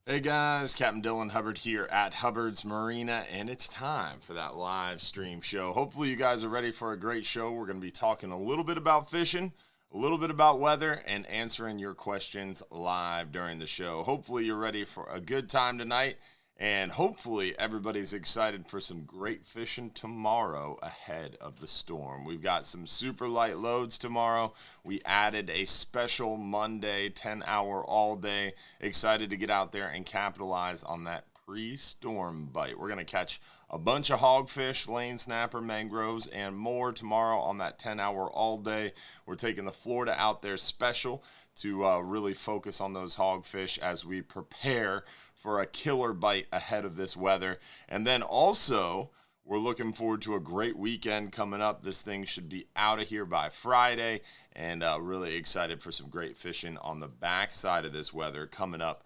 Hey guys, Captain Dylan Hubbard here at Hubbard's Marina, and it's time for that live stream show. Hopefully, you guys are ready for a great show. We're going to be talking a little bit about fishing, a little bit about weather, and answering your questions live during the show. Hopefully, you're ready for a good time tonight, and hopefully, everybody's excited for some great fishing tomorrow ahead of the storm. We've got some super light loads tomorrow. We added a special Monday 10-hour all day. Excited to get out there and capitalize on that pre-storm bite. We're going to catch a bunch of hogfish, lane snapper, mangroves, and more tomorrow on that 10-hour all day. We're taking the Florida Out There special to really focus on those hogfish as we prepare for a killer bite ahead of this weather. And then also, we're looking forward to a great weekend coming up. This thing should be out of here by Friday, and really excited for some great fishing on the backside of this weather coming up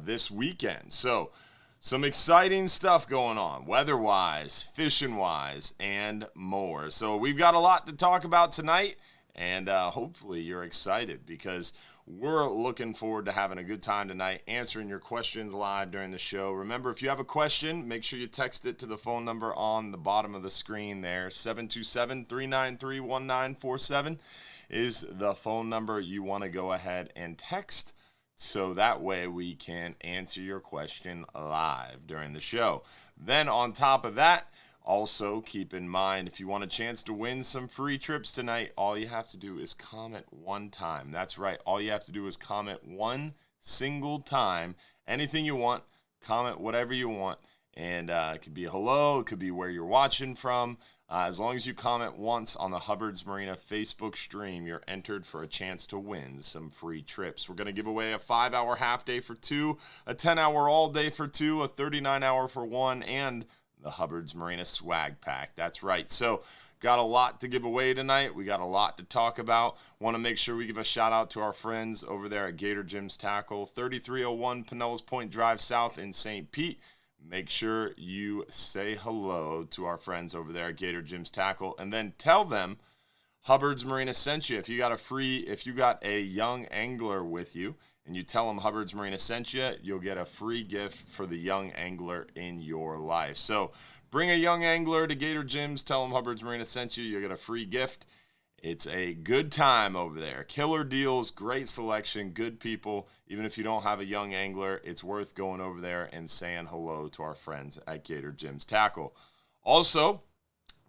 this weekend. So, some exciting stuff going on, weather-wise, fishing-wise, and more. So we've got a lot to talk about tonight, and hopefully you're excited because we're looking forward to having a good time tonight, answering your questions live during the show. Remember, if you have a question, make sure you text it to the phone number on the bottom of the screen there. 727-393-1947 is the phone number you want to go ahead and text, so that way we can answer your question live during the show. Then on top of that, also keep in mind, if you want a chance to win some free trips tonight, all you have to do is comment one time. That's right, all you have to do is comment one single time. Anything you want, comment whatever you want. And it could be a hello, it could be where you're watching from. As long as you comment once on the Hubbard's Marina Facebook stream, you're entered for a chance to win some free trips. We're going to give away a 5-hour half day for 2, a 10-hour all day for 2, a 39-hour for 1, and the Hubbard's Marina swag pack. That's right. So, got a lot to give away tonight. We got a lot to talk about. Want to make sure we give a shout out to our friends over there at Gator Jim's Tackle, 3301 Pinellas Point Drive South in St. Pete. Make sure you say hello to our friends over there at Gator Jim's Tackle, and then tell them Hubbard's Marina sent you. If you got a young angler with you and you tell them Hubbard's Marina sent you, you'll get a free gift for the young angler in your life. So bring a young angler to Gator Jim's, tell them Hubbard's Marina sent you, you'll get a free gift. It's a good time over there. Killer deals, great selection, good people. Even if you don't have a young angler, it's worth going over there and saying hello to our friends at Gator Jim's Tackle. Also,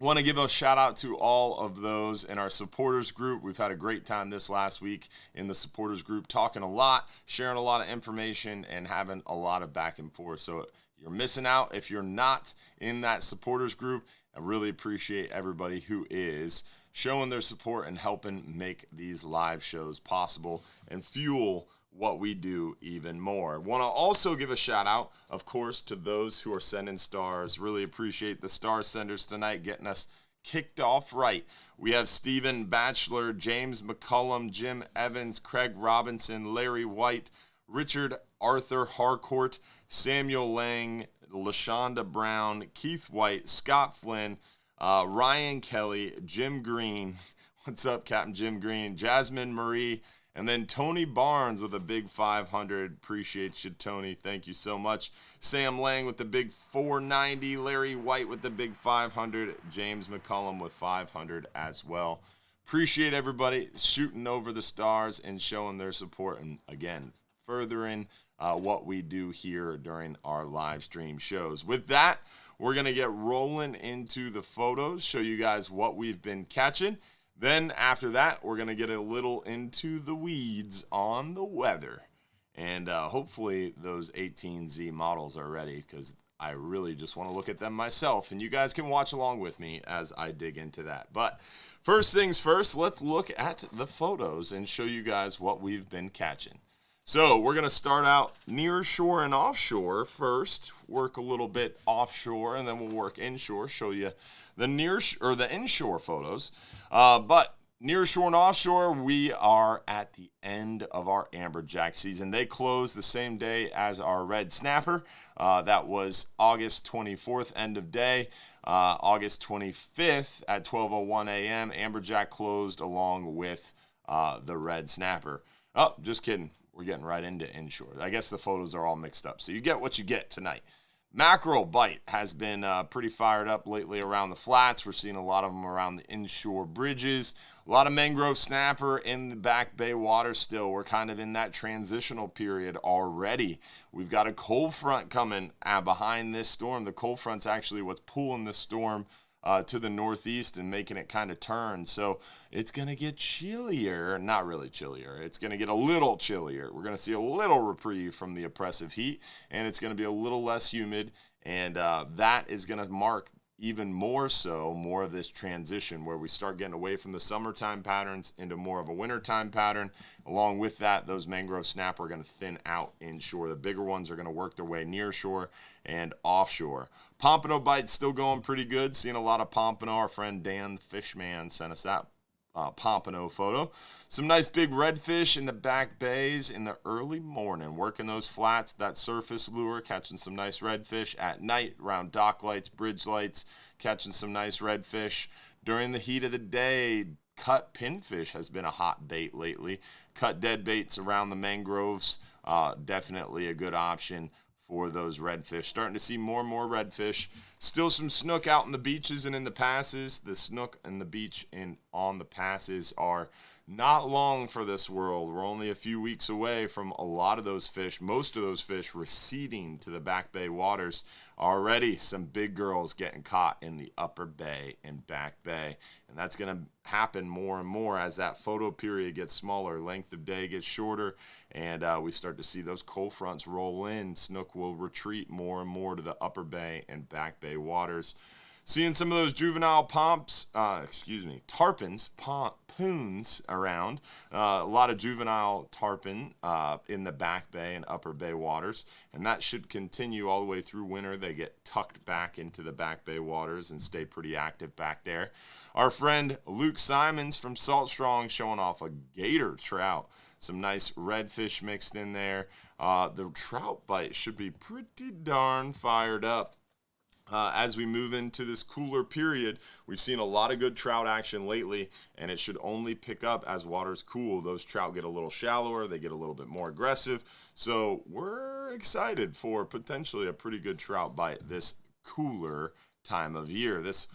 want to give a shout out to all of those in our supporters group. We've had a great time this last week in the supporters group, talking a lot, sharing a lot of information, and having a lot of back and forth. So you're missing out if you're not in that supporters group. I really appreciate everybody who is showing their support and helping make these live shows possible and fuel what we do even more. Want to also give a shout out, of course, to those who are sending stars. Really appreciate the star senders tonight getting us kicked off right. We have Stephen Batchelor, James McCullum, Jim Evans, Craig Robinson, Larry White, Richard Arthur Harcourt, Samuel Lang, LaShonda Brown, Keith White, Scott Flynn, Ryan Kelly, Jim Green. What's up, Captain Jim Green? Jasmine Marie, and then Tony Barnes with a big 500. Appreciate you, Tony. Thank you so much. Sam Lang with the big 490. Larry White with the big 500. James McCullum with 500 as well. Appreciate everybody shooting over the stars and showing their support. And again, furthering what we do here during our live stream shows. With that, we're going to get rolling into the photos, show you guys what we've been catching. Then after that, we're going to get a little into the weeds on the weather. And hopefully those 18Z models are ready, because I really just want to look at them myself. And you guys can watch along with me as I dig into that. But first things first, let's look at the photos and show you guys what we've been catching. So we're going to start out near shore and offshore first, work a little bit offshore, and then we'll work inshore, show you the the inshore photos. But near shore and offshore, we are at the end of our amberjack season. They close the same day as our red snapper. That was August 24th, end of day. August 25th at 12:01 a.m., amberjack closed along with the red snapper. Oh, just kidding. we're getting right into inshore. I guess the photos are all mixed up. So you get what you get tonight. Mackerel bite has been pretty fired up lately around the flats. We're seeing a lot of them around the inshore bridges. A lot of mangrove snapper in the back bay water still. We're kind of in that transitional period already. We've got a cold front coming behind this storm. The cold front's actually what's pulling the storm to the northeast and making it kind of turn. So it's going to get chillier, not really chillier. It's going to get a little chillier. We're going to see a little reprieve from the oppressive heat, and it's going to be a little less humid, and that is going to mark even more of this transition where we start getting away from the summertime patterns into more of a wintertime pattern. Along with that, those mangrove snapper are going to thin out inshore. The bigger ones are going to work their way near shore and offshore. Pompano bite's still going pretty good. Seeing a lot of pompano. Our friend Dan the Fishman sent us that pompano photo. Some nice big redfish in the back bays in the early morning, working those flats, that surface lure, catching some nice redfish at night around dock lights, bridge lights, catching some nice redfish. During the heat of the day, cut pinfish has been a hot bait lately. Cut dead baits around the mangroves, definitely a good option for those redfish. Starting to see more and more redfish. Still some snook out in the beaches and in the passes. The snook and the beach and on the passes are not long for this world. We're only a few weeks away from a lot of those fish, most of those fish receding to the back bay waters. Already some big girls getting caught in the upper bay and back bay. And that's going to happen more and more as that photo period gets smaller, length of day gets shorter, and we start to see those cold fronts roll in. Snook will retreat more and more to the upper bay and back bay waters. Seeing some of those juvenile tarpons, poons around. A lot of juvenile tarpon in the back bay and upper bay waters, and that should continue all the way through winter. They get tucked back into the back bay waters and stay pretty active back there. Our friend Luke Simons from Salt Strong showing off a gator trout. Some nice redfish mixed in there. The trout bite should be pretty darn fired up. As we move into this cooler period, we've seen a lot of good trout action lately, and it should only pick up as waters cool. Those trout get a little shallower, they get a little bit more aggressive, so we're excited for potentially a pretty good trout bite this cooler time of year, this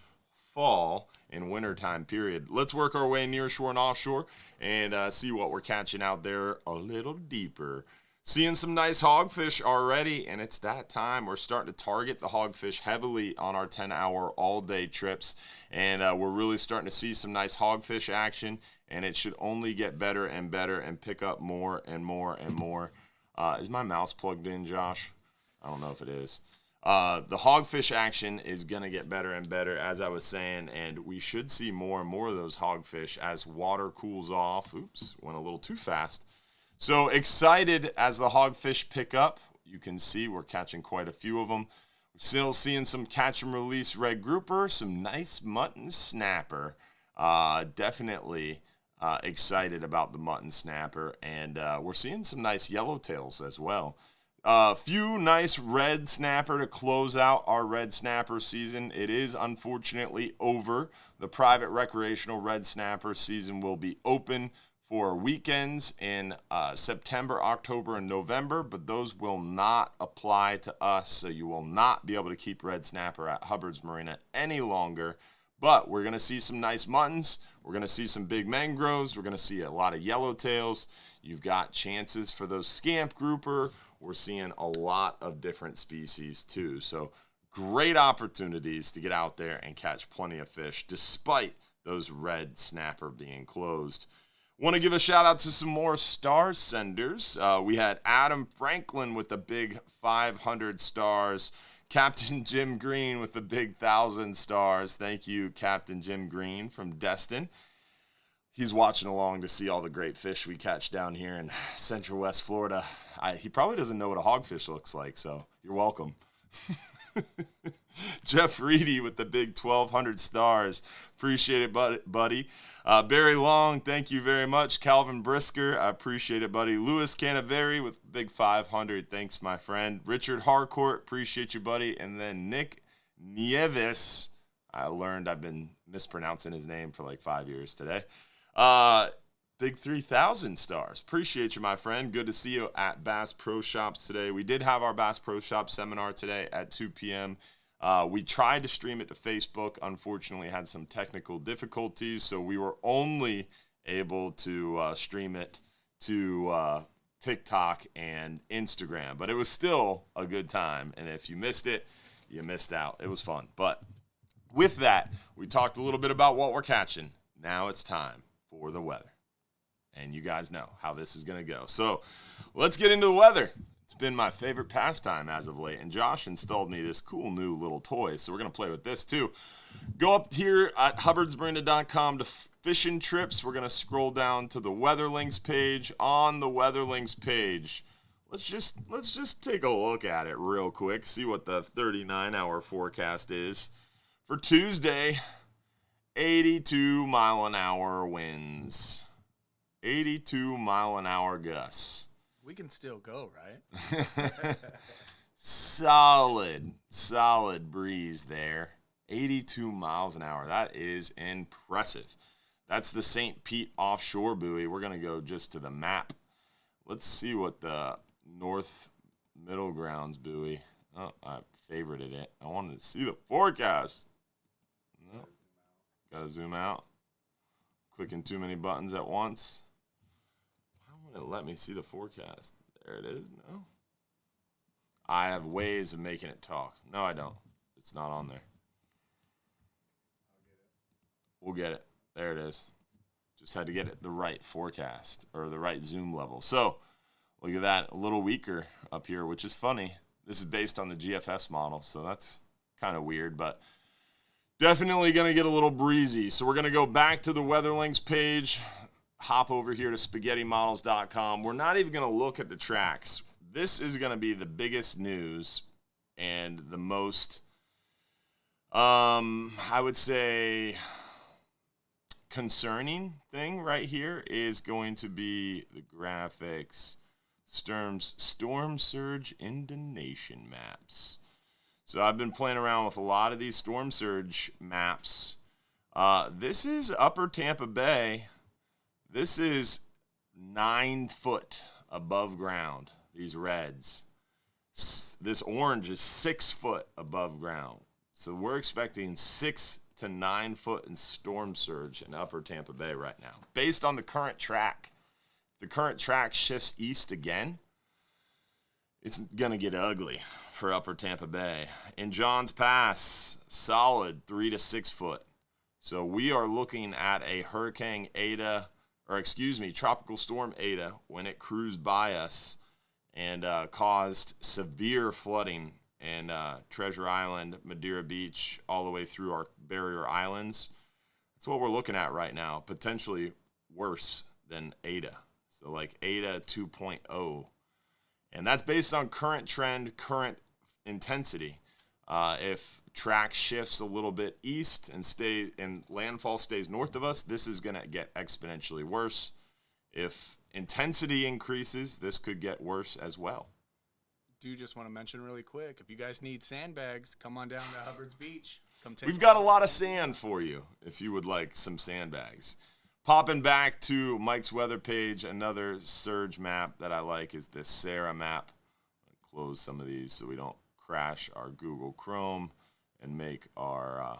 fall and wintertime period. Let's work our way near shore and offshore and see what we're catching out there a little deeper. Seeing some nice hogfish already, and it's that time. We're starting to target the hogfish heavily on our 10-hour all-day trips, and we're really starting to see some nice hogfish action, and it should only get better and better and pick up more and more and more. Is my mouse plugged in, Josh? I don't know if it is. The hogfish action is going to get better and better, as I was saying, and we should see more and more of those hogfish as water cools off. Oops, went a little too fast. So excited as the hogfish pick up. You can see we're catching quite a few of them. We're still seeing some catch and release red grouper, some nice mutton snapper. Definitely excited about the mutton snapper, and we're seeing some nice yellowtails as well. A few nice red snapper to close out our red snapper season. It is unfortunately over. The private recreational red snapper season will be open for weekends in September, October, and November, but those will not apply to us, so you will not be able to keep red snapper at Hubbard's Marina any longer. But we're going to see some nice muttons. We're going to see some big mangroves. We're going to see a lot of yellowtails. You've got chances for those scamp grouper. We're seeing a lot of different species too. So great opportunities to get out there and catch plenty of fish despite those red snapper being closed. Want to give a shout out to some more star senders. We had Adam Franklin with the big 500 stars. Captain Jim Green with the big 1,000 stars. Thank you, Captain Jim Green from Destin. He's watching along to see all the great fish we catch down here in Central West Florida. He probably doesn't know what a hogfish looks like, so you're welcome. Jeff Reedy with the big 1,200 stars. Appreciate it, buddy. Barry Long, thank you very much. Calvin Brisker, I appreciate it, buddy. Louis Canaveri with big 500. Thanks, my friend. Richard Harcourt, appreciate you, buddy. And then Nick Nieves. I learned I've been mispronouncing his name for like 5 years today. Big 3,000 stars. Appreciate you, my friend. Good to see you at Bass Pro Shops today. We did have our Bass Pro Shop seminar today at 2 p.m. We tried to stream it to Facebook. Unfortunately, had some technical difficulties, so we were only able to stream it to TikTok and Instagram. But it was still a good time, and if you missed it, you missed out. It was fun. But with that, we talked a little bit about what we're catching. Now it's time for the weather. And you guys know how this is going to go. So let's get into the weather. It's been my favorite pastime as of late. And Josh installed me this cool new little toy. So we're going to play with this too. Go up here at hubbardsmarina.com to fishing trips. We're going to scroll down to the weather links page. On the weather links page, let's just take a look at it real quick. See what the 39-hour forecast is. For Tuesday, 82 mile an hour winds. 82 mile an hour gusts. We can still go, right? Solid breeze there. 82 miles an hour. That is impressive. That's the St. Pete offshore buoy. We're going to go just to the map. Let's see what the North Middle Grounds buoy. Oh, I favorited it. I wanted to see the forecast. No. Got to zoom out. Clicking too many buttons at once. Why won't it let me see the forecast? There it is. No. I have ways of making it talk. No, I don't. It's not on there. We'll get it. There it is. Just had to get it the right forecast or the right zoom level. So look at that. A little weaker up here, which is funny. This is based on the GFS model, so that's kind of weird, but definitely going to get a little breezy. So we're going to go back to the weather links page, hop over here to spaghettimodels.com. We're not even going to look at the tracks. This is going to be the biggest news and the most, I would say, concerning thing right here is going to be the graphics, storm surge indonation maps. So I've been playing around with a lot of these storm surge maps. This is Upper Tampa Bay. This is 9 foot above ground, these reds. This orange is 6 foot above ground. So we're expecting 6 to 9 foot in storm surge in Upper Tampa Bay right now. Based on the current track, the current track shifts east again, it's going to get ugly for Upper Tampa Bay. In Johns Pass, solid 3 to 6 foot. So we are looking at a Tropical Storm Eta when it cruised by us and caused severe flooding in Treasure Island, Madeira Beach, all the way through our barrier islands. That's what we're looking at right now, potentially worse than Eta. So like Eta 2.0. And that's based on current trend, current intensity. If track shifts a little bit east and landfall stays north of us, this is going to get exponentially worse. If intensity increases, this could get worse as well. Do just want to mention really quick, if you guys need sandbags, come on down to Hubbard's Beach. Come take. We've got a lot of sand for you if you would like some sandbags. Popping back to Mike's weather page, another surge map that I like is this Sarah map. I'll close some of these so we don't crash our Google Chrome and make our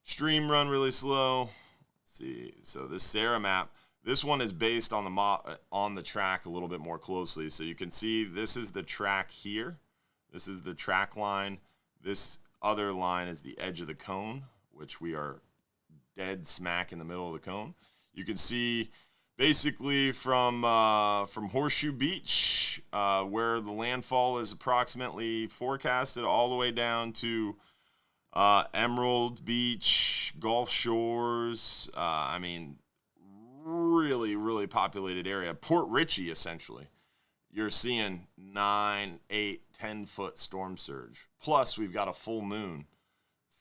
stream run really slow. Let's see. So this Sarah map, this one is based on the track a little bit more closely. So you can see this is the track here. This is the track line. This other line is the edge of the cone, which we are dead smack in the middle of the cone. You can see basically from Horseshoe Beach, where the landfall is approximately forecasted, all the way down to Emerald Beach, Gulf Shores. Really, really populated area. Port Richey, essentially. You're seeing 9, 8, 10 foot storm surge. Plus, we've got a full moon,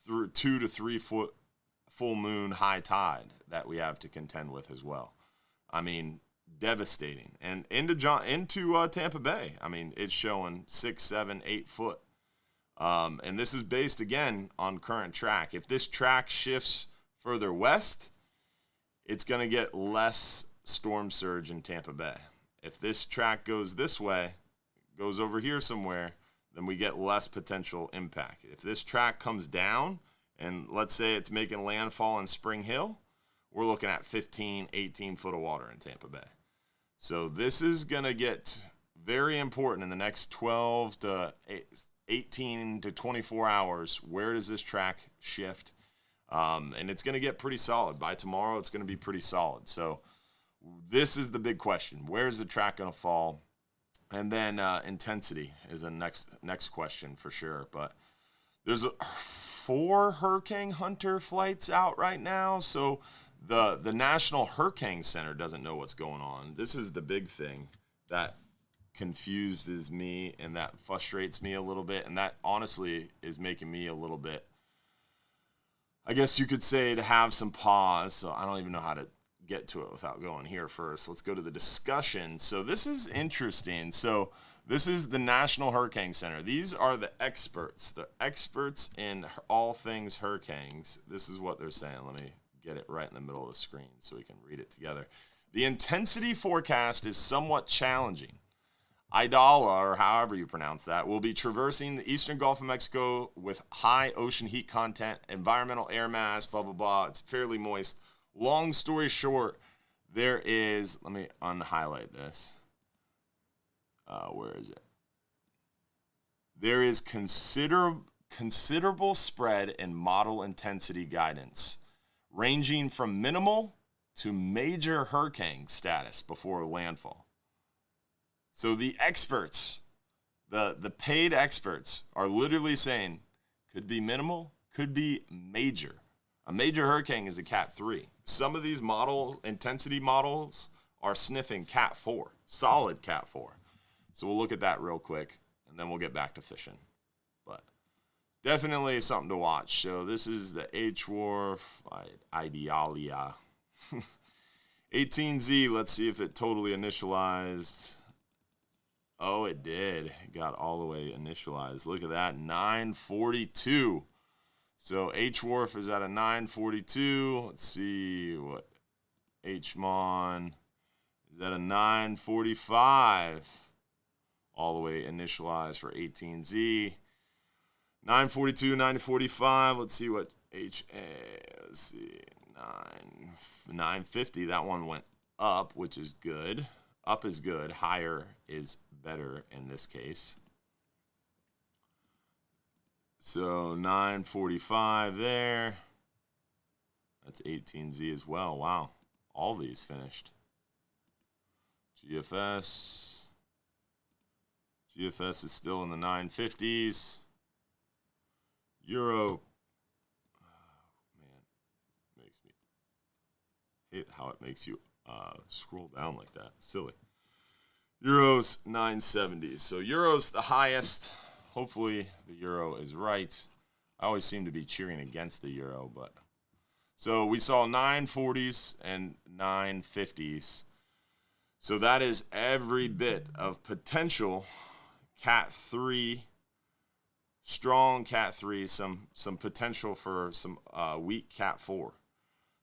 2 to 3 foot full moon high tide that we have to contend with as well. I mean, devastating. And into Tampa Bay, I mean, it's showing 6, 7, 8 foot. And this is based, again, on current track. If this track shifts further west, it's going to get less storm surge in Tampa Bay. If this track goes this way, goes over here somewhere, then we get less potential impact. If this track comes down, and let's say it's making landfall in Spring Hill, we're looking at 15, 18 foot of water in Tampa Bay. So this is going to get very important in the next 12 to 18 to 24 hours. Where does this track shift? And it's going to get pretty solid. By tomorrow, it's going to be pretty solid. So this is the big question. Where's the track going to fall? And then intensity is the next question for sure. But there's 4 Hurricane Hunter flights out right now. So the National Hurricane Center doesn't know what's going on. This is the big thing that confuses me and that frustrates me a little bit. And that honestly is making me a little bit, I guess you could say, to have some pause. So I don't even know how to get to it without going here first. Let's go to the discussion. So this is interesting. So this is the National Hurricane Center. These are the experts in all things hurricanes. This is what they're saying. Let me get it right in the middle of the screen so we can read it together. The intensity forecast is somewhat challenging. Idala, or however you pronounce that, will be traversing the eastern Gulf of Mexico with high ocean heat content, environmental air mass, blah, blah, blah. It's fairly moist. Long story short, there is, let me unhighlight this. Where is it? There is considerable spread in model intensity guidance, ranging from minimal to major hurricane status before landfall. So the experts, the paid experts, are literally saying could be minimal, could be major. A major hurricane is a Cat 3. Some of these model intensity models are sniffing Cat 4, solid Cat 4. So we'll look at that real quick, and then we'll get back to fishing. But definitely something to watch. So this is the H-Wharf Idealia. 18Z, let's see if it totally initialized. Oh, it did. It got all the way initialized. Look at that, 942. So H-Wharf is at a 942. Let's see what H-Mon is at a 945. All the way initialized for 18Z. 942, 945. Let's see what let's see, 950. That one went up, which is good. Up is good. Higher is better in this case. So 945 there. That's 18Z as well. Wow. All these finished. GFS is still in the 950s. Euro. Oh, man. Makes me hate how it makes you scroll down like that. Silly. Euro's 970. So Euro's the highest. Hopefully the euro is right. I always seem to be cheering against the euro, but so we saw 940s and 950s. So that is every bit of potential Cat 3, strong Cat 3, some potential for some weak Cat 4.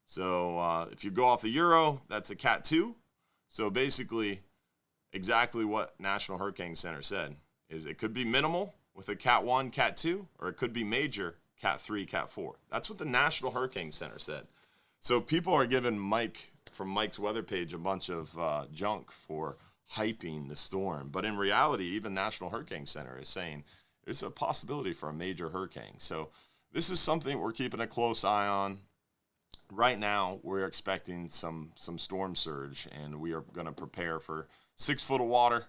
So if you go off the euro, that's a Cat 2. So basically exactly what National Hurricane Center said is it could be minimal with a Cat 1, Cat 2, or it could be major, Cat 3, Cat 4. That's what the National Hurricane Center said. So people are giving Mike from Mike's weather page a bunch of junk for hyping the storm. But in reality, even National Hurricane Center is saying there's a possibility for a major hurricane. So this is something we're keeping a close eye on. Right now, we're expecting some storm surge, and we are going to prepare for 6 foot of water.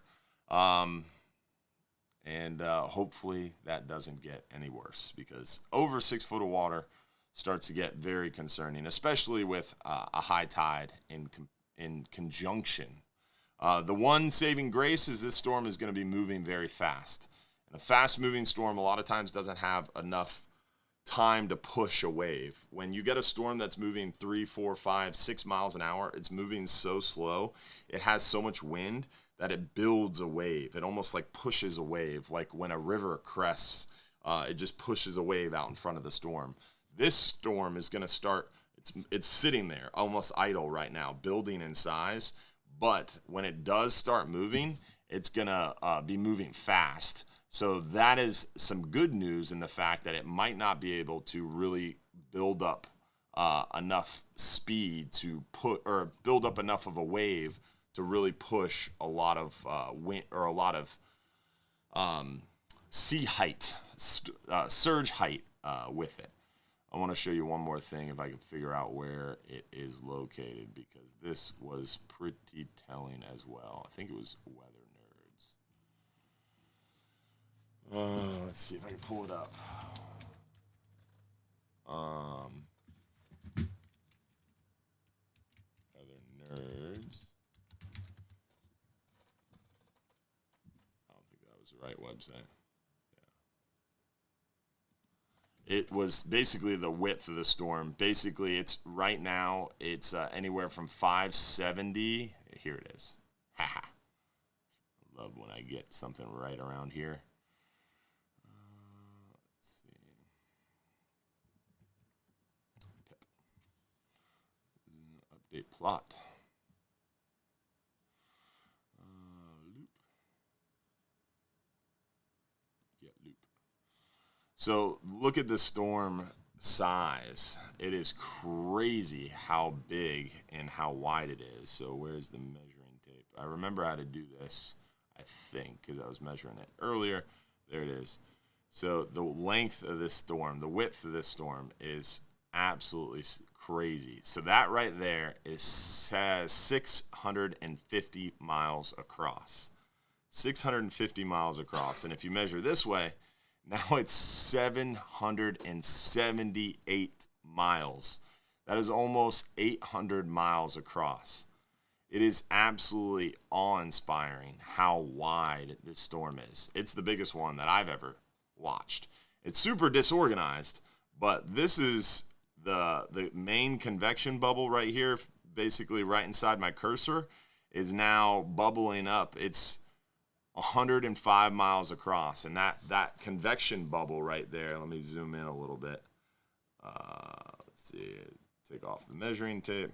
And hopefully that doesn't get any worse, because over 6 foot of water starts to get very concerning, especially with a high tide in conjunction. The one saving grace is this storm is going to be moving very fast. And a fast-moving storm a lot of times doesn't have enough time to push a wave. When you get a storm that's moving 3, 4, 5, 6 miles an hour, it's moving so slow. It has so much wind that it builds a wave. It almost like pushes a wave. Like when a river crests, it just pushes a wave out in front of the storm. This storm is going to start, it's sitting there almost idle right now, building in size. But when it does start moving, it's going to be moving fast. So that is some good news in the fact that it might not be able to really build up enough speed to build up enough of a wave to really push a lot of wind or a lot of sea height, surge height with it. I want to show you one more thing if I can figure out where it is located, because this was pretty telling as well. I think it was Weather Nerds. Let's see if I can pull it up. Weather Nerds. I don't think that was the right website. It was basically the width of the storm. Basically, it's right now, it's anywhere from 570. Here it is. Haha. Love when I get something right around here. Let's see. Pip. Update plot. Loop. Yeah, loop. So look at the storm size. It is crazy how big and how wide it is. So where's the measuring tape? I remember how to do this, I think, because I was measuring it earlier. There it is. So the length of this storm, the width of this storm is absolutely crazy. So that right there is 650 miles across. 650 miles across. And if you measure this way, now it's 778 miles. That is almost 800 miles across. It is absolutely awe-inspiring how wide this storm is. It's the biggest one that I've ever watched. It's super disorganized, but this is the main convection bubble right here, basically right inside my cursor, is now bubbling up. It's 105 miles across, and that convection bubble right there, let me zoom in a little bit. Let's see, take off the measuring tape.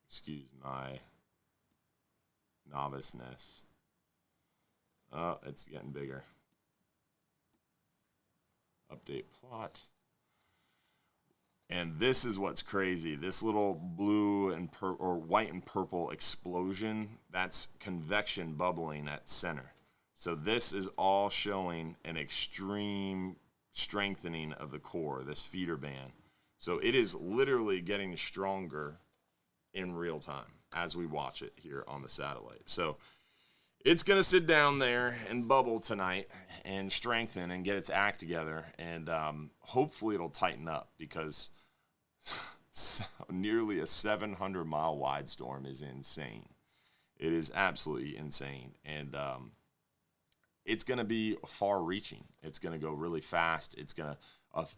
Excuse my noviceness. Oh, it's getting bigger. Update plot. And this is what's crazy. This little blue and or white and purple explosion, that's convection bubbling at center. So this is all showing an extreme strengthening of the core, this feeder band. So it is literally getting stronger in real time as we watch it here on the satellite. So it's going to sit down there and bubble tonight and strengthen and get its act together. And hopefully it'll tighten up, because nearly a 700-mile wide storm is insane. It is absolutely insane. And it's going to be far-reaching. It's going to go really fast. It's going to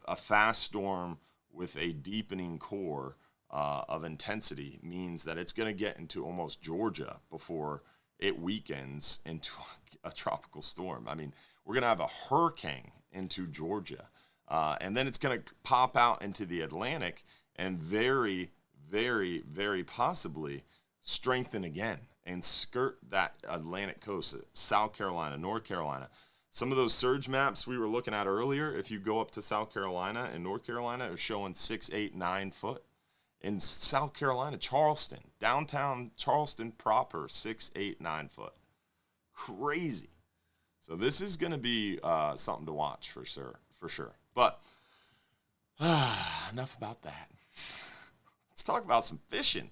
a fast storm with a deepening core of intensity means that it's going to get into almost Georgia before it weakens into a tropical storm. I mean, we're going to have a hurricane into Georgia, and then it's going to pop out into the Atlantic and very, very, very possibly strengthen again and skirt that Atlantic coast, South Carolina, North Carolina. Some of those surge maps we were looking at earlier, if you go up to South Carolina and North Carolina, are showing 6, 8, 9 foot. In South Carolina, Charleston, downtown Charleston proper, 6, 8, 9 foot. Crazy. So this is going to be something to watch for sure. But enough about that. Let's talk about some fishing.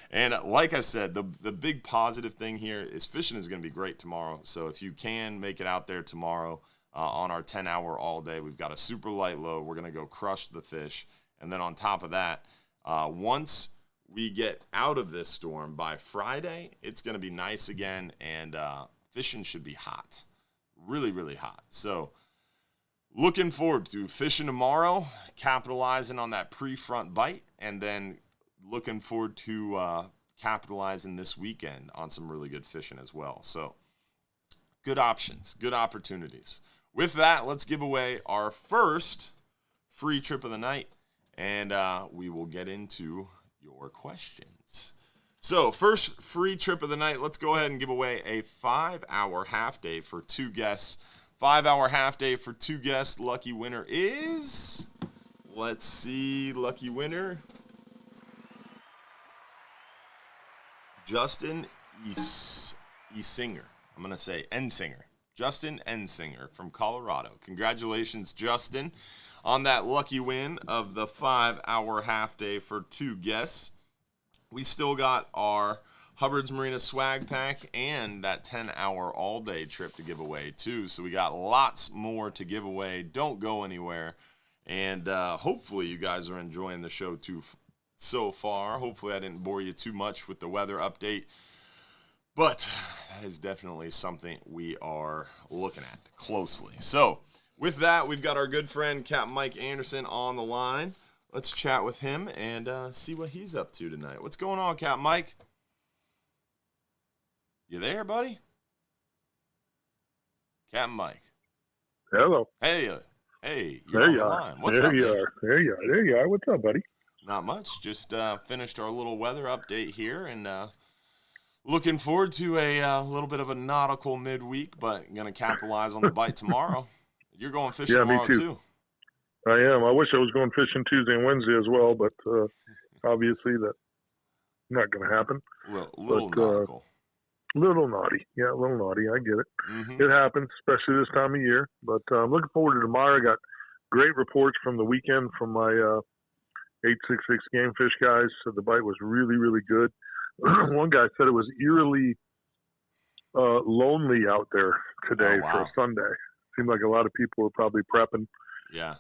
And like I said, the big positive thing here is fishing is going to be great tomorrow. So if you can make it out there tomorrow on our 10-hour all day, we've got a super light load. We're going to go crush the fish. And then on top of that, once we get out of this storm by Friday, it's going to be nice again, and fishing should be hot. Really, really hot. So looking forward to fishing tomorrow, capitalizing on that pre-front bite, and then looking forward to capitalizing this weekend on some really good fishing as well. So good options, good opportunities. With that, let's give away our first free trip of the night, and we will get into your questions. So, first free trip of the night, let's go ahead and give away a 5-hour half day for 2 guests. 5-hour half day for 2 guests. Lucky winner is, let's see, lucky winner, Justin Ensinger. I'm going to say Ensinger. Justin Ensinger from Colorado. Congratulations, Justin, on that lucky win of the 5-hour half day for 2 guests. We still got our Hubbard's Marina swag pack and that 10-hour all-day trip to give away, too. So we got lots more to give away. Don't go anywhere. And hopefully you guys are enjoying the show, too, so far. Hopefully I didn't bore you too much with the weather update. But that is definitely something we are looking at closely. So with that, we've got our good friend, Capt Mike Anderson, on the line. Let's chat with him and see what he's up to tonight. What's going on, Capt Mike? You there, buddy? Capt Mike. Hello. Hey, you're there on you the are. line. What's there up, you man? are. There you are. There you are. What's up, buddy? Not much. Just finished our little weather update here and looking forward to a little bit of a nautical midweek, but going to capitalize on the bite tomorrow. You're going fishing tomorrow, me too. I am. I wish I was going fishing Tuesday and Wednesday as well, but obviously that's not going to happen. Little nautical. Little naughty. Yeah, a little naughty. I get it. Mm-hmm. It happens, especially this time of year. But I'm looking forward to tomorrow. I got great reports from the weekend from my 866 Game Fish guys. So the bite was really, really good. One guy said it was eerily lonely out there today for a Sunday. Seemed like a lot of people were probably prepping. Yeah.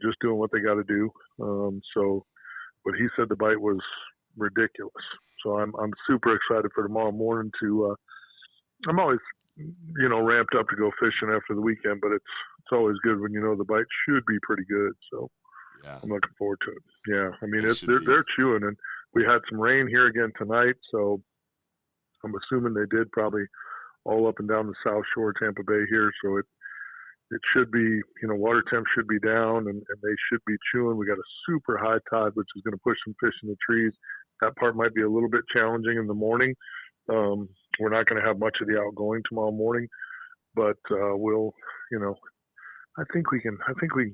Just doing what they got to do. But he said the bite was ridiculous. So I'm super excited for tomorrow morning to. I'm always, ramped up to go fishing after the weekend, but it's always good when the bite should be pretty good. So yeah, I'm looking forward to it. Yeah, I mean they're chewing, and we had some rain here again tonight, so I'm assuming they did probably all up and down the South Shore, Tampa Bay here. So it should be, water temp should be down and they should be chewing. We got a super high tide, which is going to push some fish in the trees. That part might be a little bit challenging in the morning. We're not going to have much of the outgoing tomorrow morning, but we'll, I think we can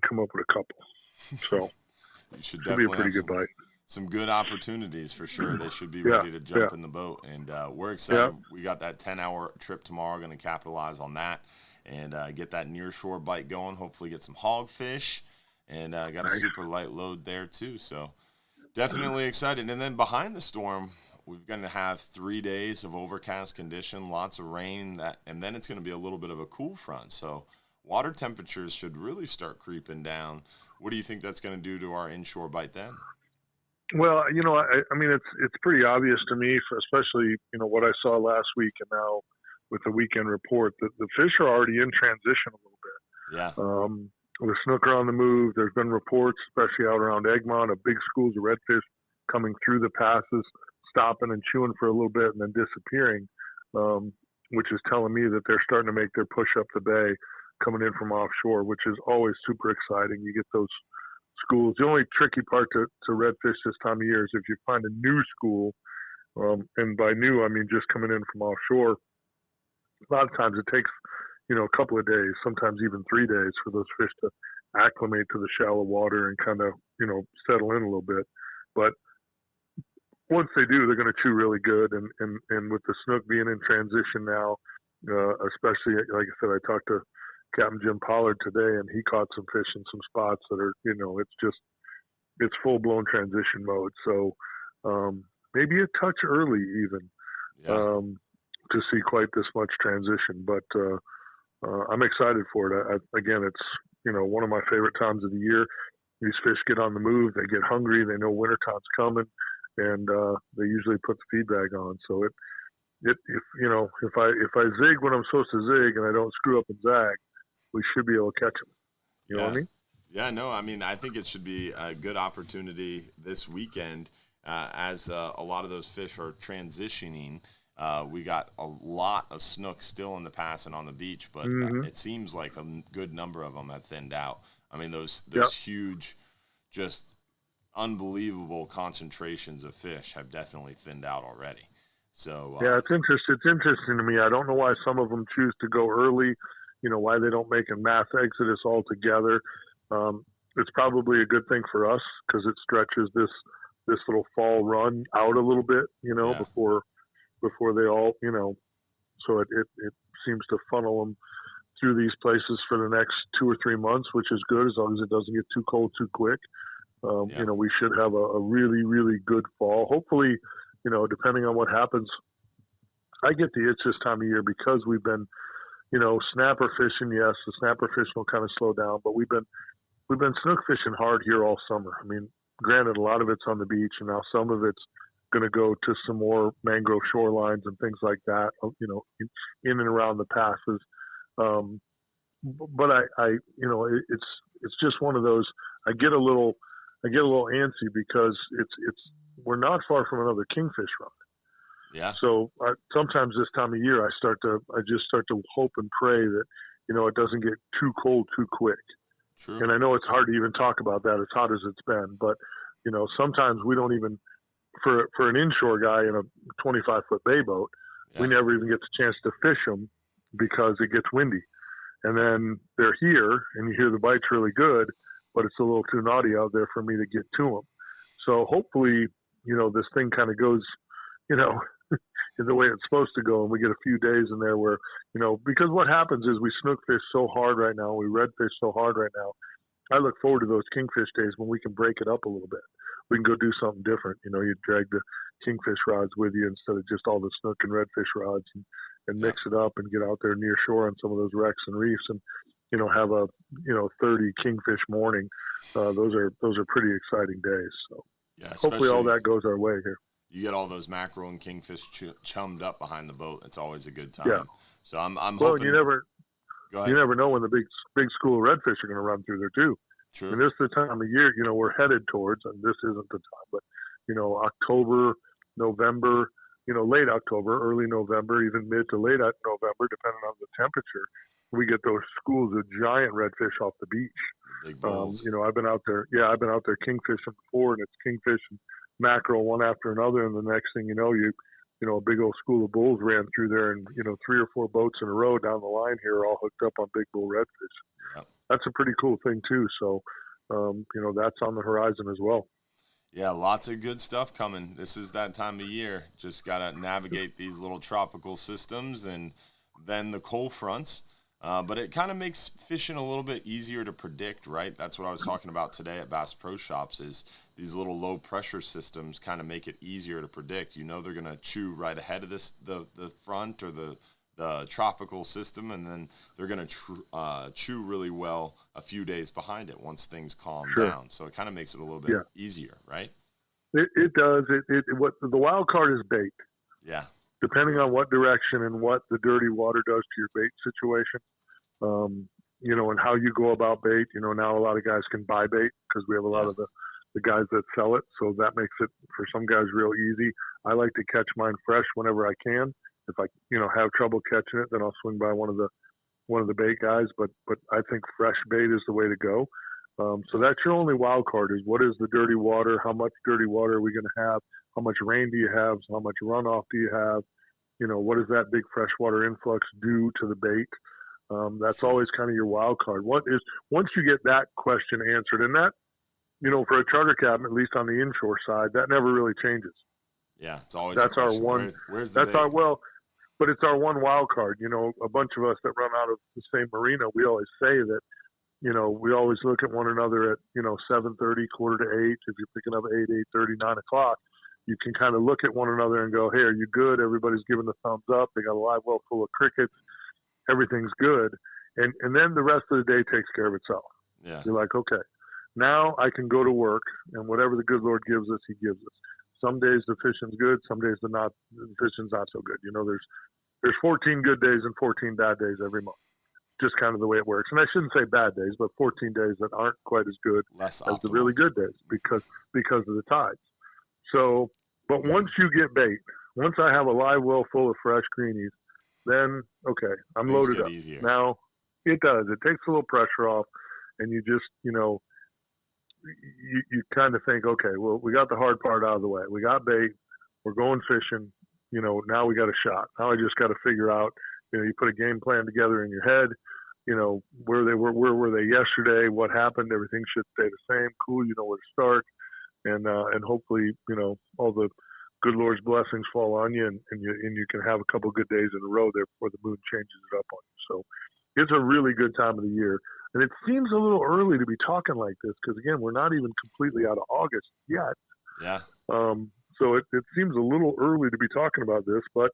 come up with a couple. So you should be a pretty good bite. Some good opportunities for sure. They should be ready to jump in the boat, and we're excited. Yeah. We got that 10-hour trip tomorrow. Going to capitalize on that and get that near shore bite going. Hopefully, get some hogfish, and got a super light load there too. So definitely excited. And then behind the storm, we're going to have 3 days of overcast condition, lots of rain, and then it's going to be a little bit of a cool front. So water temperatures should really start creeping down. What do you think that's going to do to our inshore bite then? Well, I mean, it's pretty obvious to me, especially, what I saw last week and now with the weekend report, that the fish are already in transition a little bit. Yeah. The snook are on the move. There's been reports, especially out around Egmont, of big schools of redfish coming through the passes, stopping and chewing for a little bit and then disappearing, which is telling me that they're starting to make their push up the bay coming in from offshore, which is always super exciting. You get those schools. The only tricky part to redfish this time of year is if you find a new school, and by new I mean just coming in from offshore. A lot of times it takes, a couple of days, sometimes even 3 days for those fish to acclimate to the shallow water and kind of, settle in a little bit. But once they do, they're going to chew really good. And with the snook being in transition now, especially, like I said, I talked to Captain Jim Pollard today, and he caught some fish in some spots that are, it's full-blown transition mode. So maybe a touch early even to see quite this much transition. But I'm excited for it. Again, it's, one of my favorite times of the year. These fish get on the move. They get hungry. They know wintertime's coming, and they usually put the feed bag on. So if I zig when I'm supposed to zig and I don't screw up and zag, we should be able to catch them. You know what I mean? Yeah, no, I mean, I think it should be a good opportunity this weekend as a lot of those fish are transitioning. We got a lot of snook still in the pass and on the beach, but it seems like a good number of them have thinned out. I mean, those huge, just unbelievable concentrations of fish have definitely thinned out already. So yeah, it's interesting. It's interesting to me. I don't know why some of them choose to go early. You know, why they don't make a mass exodus altogether. It's probably a good thing for us because it stretches this little fall run out a little bit. You know, before they all, you know, so it seems to funnel them through these places for the next 2 or 3 months, which is good as long as it doesn't get too cold too quick. You know, we should have a really, really good fall. Hopefully, you know, depending on what happens, I get the itch this time of year because we've been, you know, snapper fishing. Yes, the snapper fishing will kind of slow down, but we've been snook fishing hard here all summer. I mean, granted, a lot of it's on the beach, and now some of it's going to go to some more mangrove shorelines and things like that, you know, in and around the passes. But I you know, it's just one of those. I get a little antsy because we're not far from another kingfish run. Yeah. So sometimes this time of year, I just start to hope and pray that, you know, it doesn't get too cold too quick. True. And I know it's hard to even talk about that as hot as it's been, but you know, sometimes we don't even, for an inshore guy in a 25-foot bay boat, we never even get the chance to fish them because it gets windy. And then they're here and you hear the bite's really good, but it's a little too naughty out there for me to get to them. So hopefully, you know, this thing kind of goes, you know, in the way it's supposed to go. And we get a few days in there where, you know, because what happens is we snook fish so hard right now, we redfish so hard right now. I look forward to those kingfish days when we can break it up a little bit. We can go do something different. You know, you drag the kingfish rods with you instead of just all the snook and redfish rods and mix it up and get out there near shore on some of those wrecks and reefs and, you know, have a, you know, 30 kingfish morning. Those are pretty exciting days. So hopefully all that goes our way here. You get all those mackerel and kingfish chummed up behind the boat. It's always a good time. Yeah. So I'm hoping. Well, you never know when the big school of redfish are going to run through there too. True. And this is the time of year, you know, we're headed towards, and this isn't the time, but, you know, October, November, you know, late October, early November, even mid to late November, depending on the temperature, we get those schools of giant redfish off the beach. Big bulls. You know, I've been out there kingfishing before, and it's kingfish and mackerel one after another, and the next thing you know, you know, a big old school of bulls ran through there, and, you know, 3 or 4 boats in a row down the line here all hooked up on big bull redfish. Yep. That's a pretty cool thing too. So, you know, that's on the horizon as well. Yeah, lots of good stuff coming. This is that time of year. Just got to navigate these little tropical systems and then the cold fronts. But it kind of makes fishing a little bit easier to predict, right? That's what I was talking about today at Bass Pro Shops is these little low pressure systems kind of make it easier to predict. You know they're going to chew right ahead of the front or the tropical system, and then they're going to chew really well a few days behind it once things calm down. So it kind of makes it a little bit easier, right? It does. What the wild card is bait. Yeah. Depending on what direction and what the dirty water does to your bait situation, you know, and how you go about bait. You know, now a lot of guys can buy bait because we have a lot of the guys that sell it. So that makes it, for some guys, real easy. I like to catch mine fresh whenever I can. If I, you know, have trouble catching it, then I'll swing by one of the bait guys. But I think fresh bait is the way to go. So that's your only wild card is what is the dirty water? How much dirty water are we going to have? How much rain do you have? How much runoff do you have? You know, what does that big freshwater influx do to the bait? That's always kind of your wild card. Once you get that question answered, and that, you know, for a charter captain, at least on the inshore side, that never really changes. Yeah, it's always that's our one. Where's the bait? But it's our one wild card. You know, a bunch of us that run out of the same marina, we always say that, you know, we always look at one another at, you know, 7:30, 7:45. If you're picking up 8, 8:30, 9 o'clock, you can kind of look at one another and go, hey, are you good? Everybody's giving the thumbs up. They got a live well full of crickets. Everything's good. And then the rest of the day takes care of itself. Yeah. You're like, okay, now I can go to work, and whatever the good Lord gives us, he gives us. Some days the fishing's good. Some days the fishing's not so good. You know, there's 14 good days and 14 bad days every month. Just kind of the way it works. And I shouldn't say bad days, but 14 days that aren't quite as good as the really good days because of the tides. So, but once you get bait, Once I have a live well full of fresh greenies, then, okay, I'm Things loaded get up. easier. Now, it does. It takes a little pressure off, and you just, you kind of think, okay, well, we got the hard part out of the way. We got bait. We're going fishing. Now we got a shot. Now I just got to figure out, you put a game plan together in your head, where were they yesterday? What happened? Everything should stay the same. Cool. You know where to start. And hopefully, all the good Lord's blessings fall on you, and you can have a couple good days in a row there before the moon changes it up on you. So it's a really good time of the year. And it seems a little early to be talking like this because, again, we're not even completely out of August yet. Yeah. So it seems a little early to be talking about this, but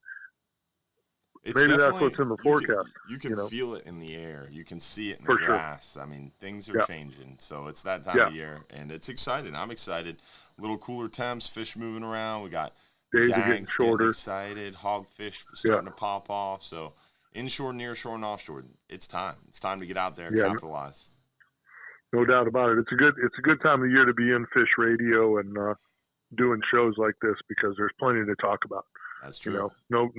maybe that's what's in the forecast. You can feel it in the air. You can see it in the For grass. Sure. I mean, things are changing. So it's that time of year, and it's exciting. I'm excited. A little cooler temps, fish moving around. We got days are getting getting shorter. excited, hogfish starting to pop off. So inshore, nearshore, and offshore, it's time. It's time to get out there and capitalize. No doubt about it. It's a good time of the year to be in fish radio and doing shows like this because there's plenty to talk about. That's true. No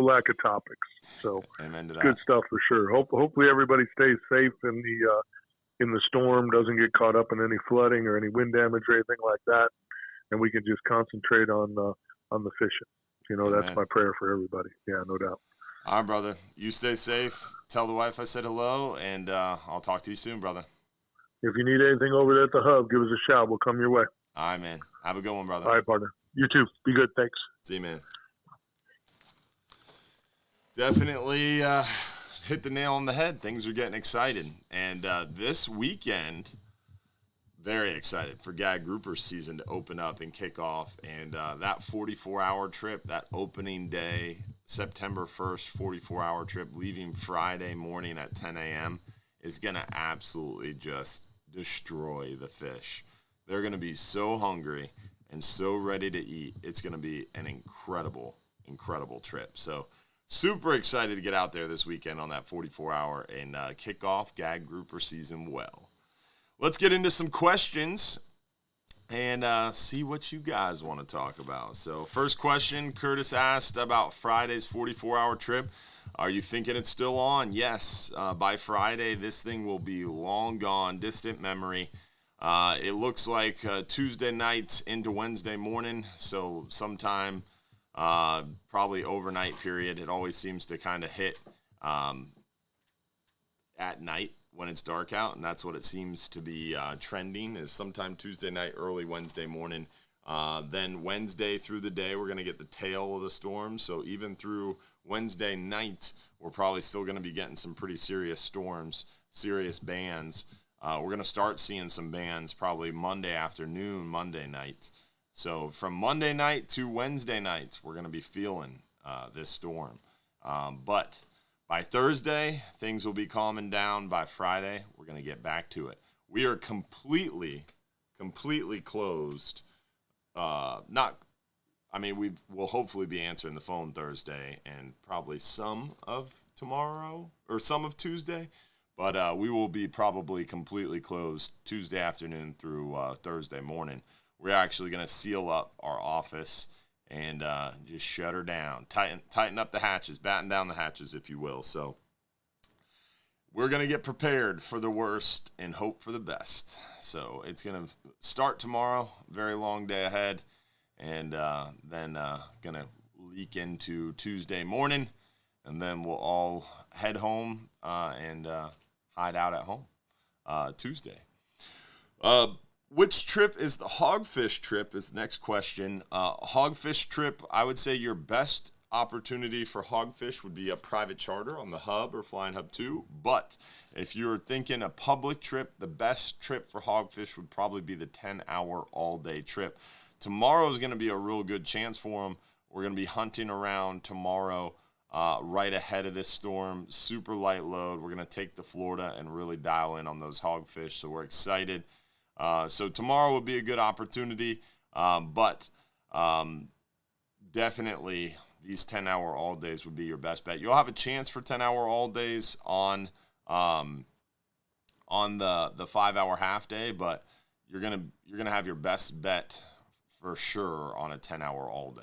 lack of topics. So amen to that. Good stuff for sure. Hopefully everybody stays safe in the storm, doesn't get caught up in any flooding or any wind damage or anything like that, and we can just concentrate on the fishing. Amen. That's my prayer for everybody. Yeah, no doubt. All right, brother. You stay safe. Tell the wife I said hello, and I'll talk to you soon, brother. If you need anything over there at the hub, give us a shout. We'll come your way. All right, man. Have a good one, brother. All right, partner. You too. Be good. Thanks. See you, man. Definitely hit the nail on the head. Things are getting excited. And this weekend, very excited for Gag Grouper season to open up and kick off. And that 44-hour trip, that opening day, September 1st, 44-hour trip, leaving Friday morning at 10 a.m., is going to absolutely just destroy the fish. They're going to be so hungry and so ready to eat. It's going to be an incredible, incredible trip. So super excited to get out there this weekend on that 44-hour and kick off Gag Grouper season well. Let's get into some questions and see what you guys want to talk about. So first question, Curtis asked about Friday's 44-hour trip. Are you thinking it's still on? Yes. By Friday, this thing will be long gone, distant memory. It looks like Tuesday night into Wednesday morning, so sometime probably overnight period. It always seems to kind of hit at night when it's dark out, and that's what it seems to be trending, is sometime Tuesday night, early Wednesday morning. Then Wednesday through the day, we're going to get the tail of the storm. So even through Wednesday night, we're probably still going to be getting some pretty serious storms, serious bands. We're going to start seeing some bands probably Monday afternoon, Monday night. So from Monday night to Wednesday night, we're going to be feeling this storm. But by Thursday, things will be calming down. By Friday, we're going to get back to it. We are completely closed. We will hopefully be answering the phone Thursday and probably some of tomorrow or some of Tuesday. But we will be probably completely closed Tuesday afternoon through Thursday morning. We're actually going to seal up our office and just shut her down, tighten up the hatches, batten down the hatches, if you will. So we're going to get prepared for the worst and hope for the best. So it's going to start tomorrow, very long day ahead, and then going to leak into Tuesday morning, and then we'll all head home and hide out at home Tuesday. Which trip is the hogfish trip is the next question. Hogfish trip, I would say your best opportunity for hogfish would be a private charter on the Hub or Flying Hub 2. But if you're thinking a public trip, the best trip for hogfish would probably be the 10-hour all-day trip. Tomorrow is going to be a real good chance for them. We're going to be hunting around tomorrow right ahead of this storm. Super light load. We're going to take to Florida and really dial in on those hogfish. So we're excited. So tomorrow will be a good opportunity. But definitely these 10-hour all days would be your best bet. You'll have a chance for 10-hour all days on the 5-hour half day, but you're gonna have your best bet for sure on a 10-hour all day.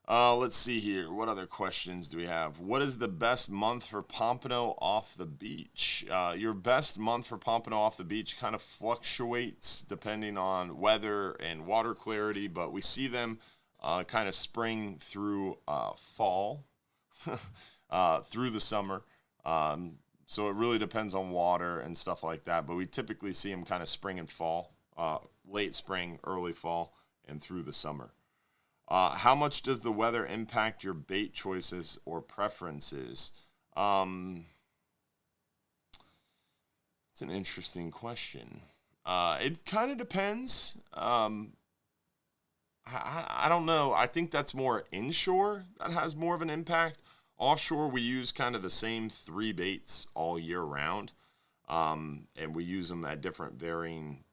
Let's see here. What other questions do we have? What is the best month for pompano off the beach? Your best month for pompano off the beach kind of fluctuates depending on weather and water clarity, but we see them kind of spring through fall, through the summer. So it really depends on water and stuff like that, but we typically see them kind of spring and fall, late spring, early fall, and through the summer. How much does the weather impact your bait choices or preferences? It's an interesting question. It kind of depends. I don't know. I think that's more inshore that has more of an impact. Offshore, we use kind of the same 3 baits all year round, and we use them at different varying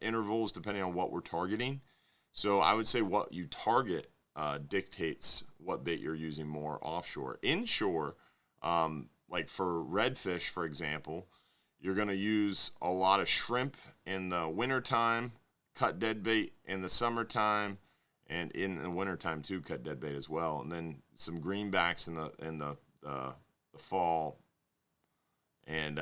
intervals depending on what we're targeting. So I would say what you target dictates what bait you're using more offshore. Inshore, like for redfish, for example, you're going to use a lot of shrimp in the wintertime, cut dead bait in the summertime, and in the wintertime too, cut dead bait as well. And then some greenbacks in the fall and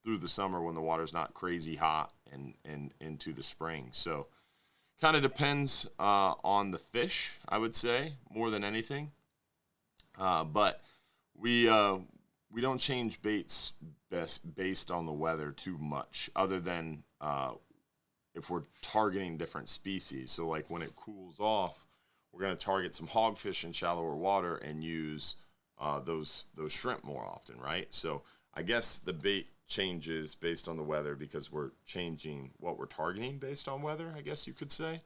through the summer when the water's not crazy hot and into the spring. So kind of depends on the fish, I would say, more than anything. But we don't change baits based on the weather too much, other than if we're targeting different species. So like when it cools off, we're going to target some hogfish in shallower water and use those shrimp more often, right? So I guess the bait changes based on the weather because we're changing what we're targeting based on weather, I guess you could say.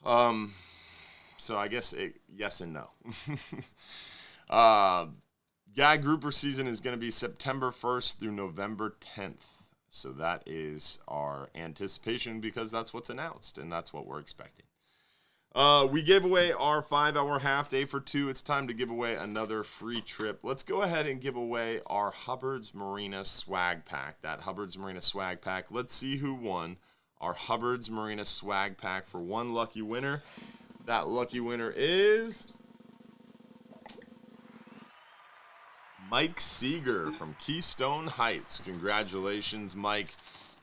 So I guess yes and no. Gag grouper season is going to be September 1st through November 10th. So that is our anticipation because that's what's announced and that's what we're expecting. We gave away our 5-hour half day for 2. It's time to give away another free trip. Let's go ahead and give away our Hubbard's Marina swag pack. That Hubbard's Marina swag pack. Let's see who won our Hubbard's Marina swag pack for one lucky winner. That lucky winner is Mike Seeger from Keystone Heights. Congratulations, Mike.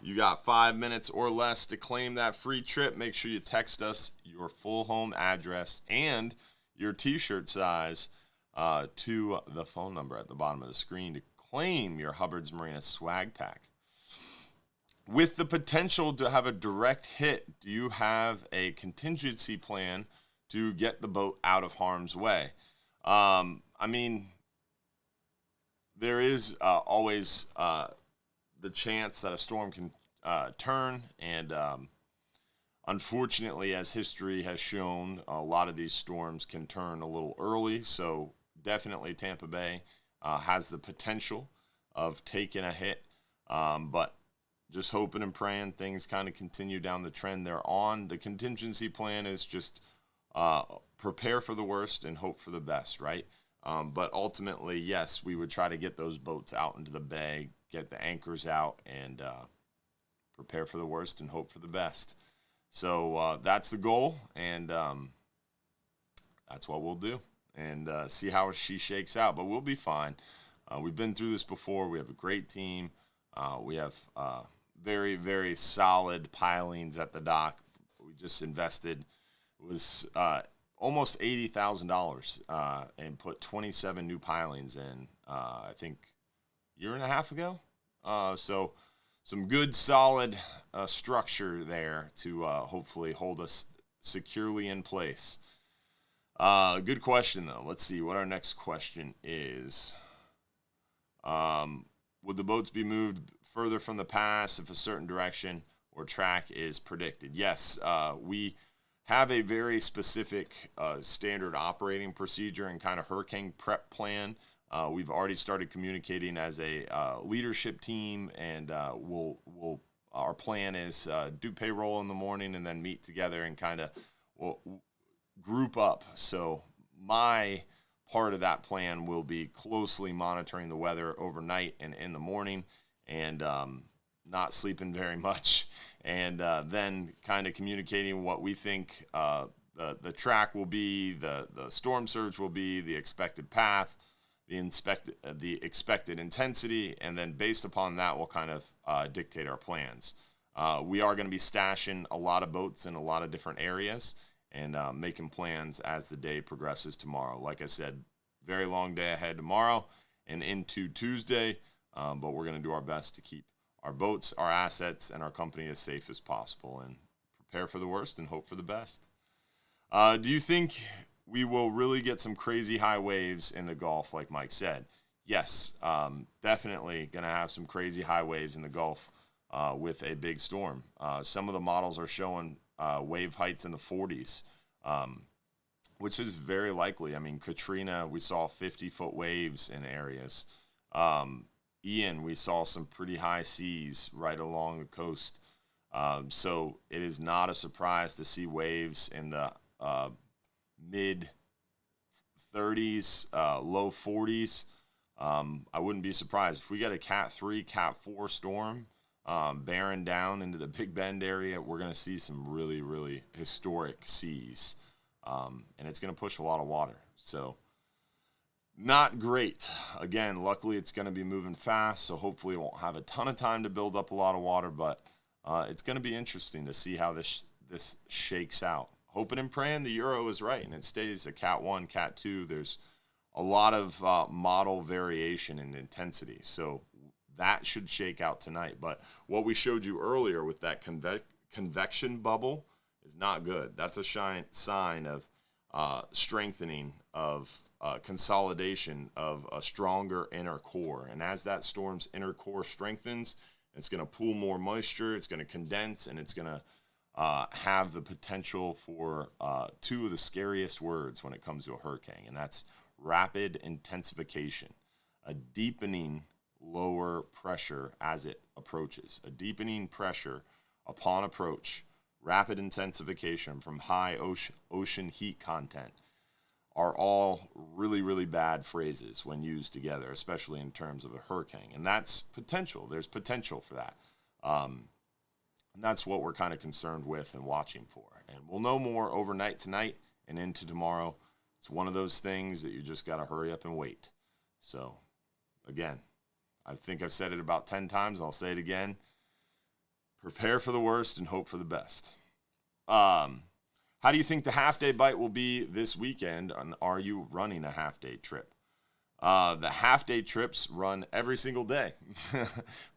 You got 5 minutes or less to claim that free trip. Make sure you text us your full home address and your t-shirt size to the phone number at the bottom of the screen to claim your Hubbard's Marina swag pack. With the potential to have a direct hit, do you have a contingency plan to get the boat out of harm's way? I mean, there is always the chance that a storm can turn, and unfortunately, as history has shown, a lot of these storms can turn a little early, so definitely Tampa Bay has the potential of taking a hit, but just hoping and praying things kind of continue down the trend they're on. The contingency plan is just prepare for the worst and hope for the best, right? But ultimately, yes, we would try to get those boats out into the bay, get the anchors out, and prepare for the worst and hope for the best. So that's the goal, and that's what we'll do, and see how she shakes out. But we'll be fine. We've been through this before. We have a great team. We have very, very solid pilings at the dock. We just invested. It was almost $80,000 and put 27 new pilings in, I think, a year and a half ago. So some good, solid structure there to hopefully hold us securely in place. Good question, though. Let's see what our next question is. Would the boats be moved further from the pass if a certain direction or track is predicted? Yes, we have a very specific standard operating procedure and kind of hurricane prep plan. We've already started communicating as a leadership team, and our plan is do payroll in the morning and then meet together and kind of group up. So my part of that plan will be closely monitoring the weather overnight and in the morning, and not sleeping very much, and then kind of communicating what we think the track will be, the storm surge will be, the expected path, the expected intensity, and then based upon that, we'll kind of dictate our plans. We are going to be stashing a lot of boats in a lot of different areas and making plans as the day progresses tomorrow. Like I said, very long day ahead tomorrow and into Tuesday, but we're going to do our best to keep our boats, our assets, and our company as safe as possible and prepare for the worst and hope for the best. Do you think we will really get some crazy high waves in the Gulf, like Mike said? Yes, definitely going to have some crazy high waves in the Gulf with a big storm. Some of the models are showing wave heights in the 40s, which is very likely. I mean, Katrina, we saw 50-foot waves in areas. Ian, we saw some pretty high seas right along the coast. So it is not a surprise to see waves in the mid 30s, low 40s. I wouldn't be surprised if we get a Cat 3, Cat 4 storm bearing down into the Big Bend area. We're going to see some really, really historic seas, and it's going to push a lot of water. So not great. Again, luckily it's going to be moving fast, so hopefully it won't have a ton of time to build up a lot of water, but it's going to be interesting to see how this shakes out. Hoping and praying the Euro is right and it stays a Cat 1, Cat 2. There's a lot of model variation in intensity, so that should shake out tonight. But what we showed you earlier with that convection bubble is not good. That's a sign of strengthening, of consolidation of a stronger inner core. And as that storm's inner core strengthens, it's going to pool more moisture, it's going to condense, and it's going to have the potential for two of the scariest words when it comes to a hurricane, and that's rapid intensification, a deepening lower pressure as it approaches, a deepening pressure upon approach, rapid intensification from high ocean heat content are all really, really bad phrases when used together, especially in terms of a hurricane. And that's potential. There's potential for that. And that's what we're kind of concerned with and watching for. And we'll know more overnight tonight and into tomorrow. It's one of those things that you just got to hurry up and wait. So, again, I think I've said it about 10 times. I'll say it again. Prepare for the worst and hope for the best. How do you think the half-day bite will be this weekend, and are you running a half-day trip? The half-day trips run every single day.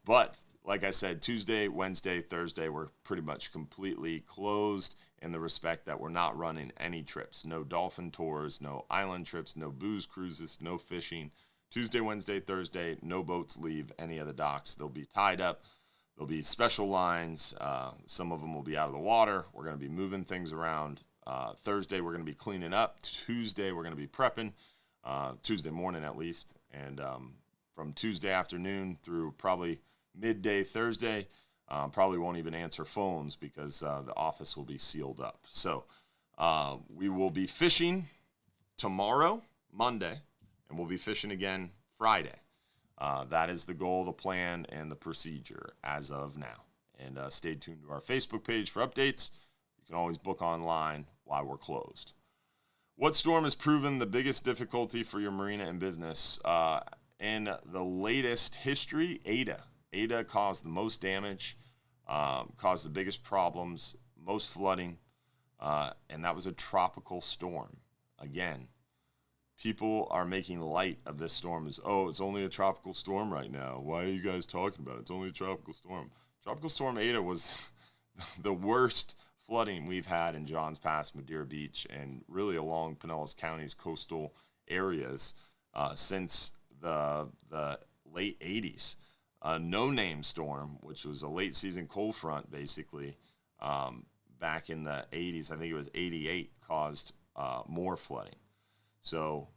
But, like I said, Tuesday, Wednesday, Thursday, we're pretty much completely closed in the respect that we're not running any trips. No dolphin tours, no island trips, no booze cruises, no fishing. Tuesday, Wednesday, Thursday, no boats leave any of the docks. They'll be tied up. There'll be special lines. Some of them will be out of the water. We're going to be moving things around. Thursday, we're going to be cleaning up. Tuesday, we're going to be prepping. Tuesday morning, at least. And from Tuesday afternoon through probably midday Thursday, probably won't even answer phones because the office will be sealed up. So we will be fishing tomorrow, Monday, and we'll be fishing again Friday. That is the goal, the plan, and the procedure as of now. And stay tuned to our Facebook page for updates. You can always book online while we're closed. What storm has proven the biggest difficulty for your marina and business? In the latest history, Ada. Ada caused the most damage, caused the biggest problems, most flooding, and that was a tropical storm. Again, people are making light of this storm as, oh, it's only a tropical storm right now. Why are you guys talking about it? It's only a tropical storm. Tropical Storm Ada was the worst flooding we've had in Johns Pass, Madeira Beach, and really along Pinellas County's coastal areas since the late 80s. No-name storm, which was a late-season cold front, basically, back in the 80s. I think it was 88, caused more flooding. So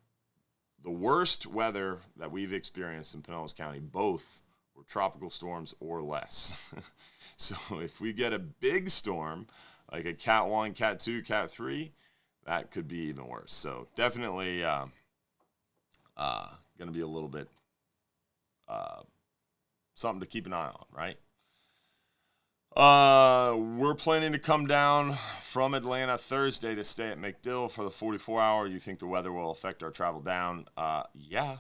the worst weather that we've experienced in Pinellas County, both were tropical storms or less. So if we get a big storm, like a Cat 1, Cat 2, Cat 3, that could be even worse. So definitely going to be a little bit something to keep an eye on, right? We're planning to come down from Atlanta Thursday to stay at McDill for the 44-hour. You think the weather will affect our travel down? Yeah.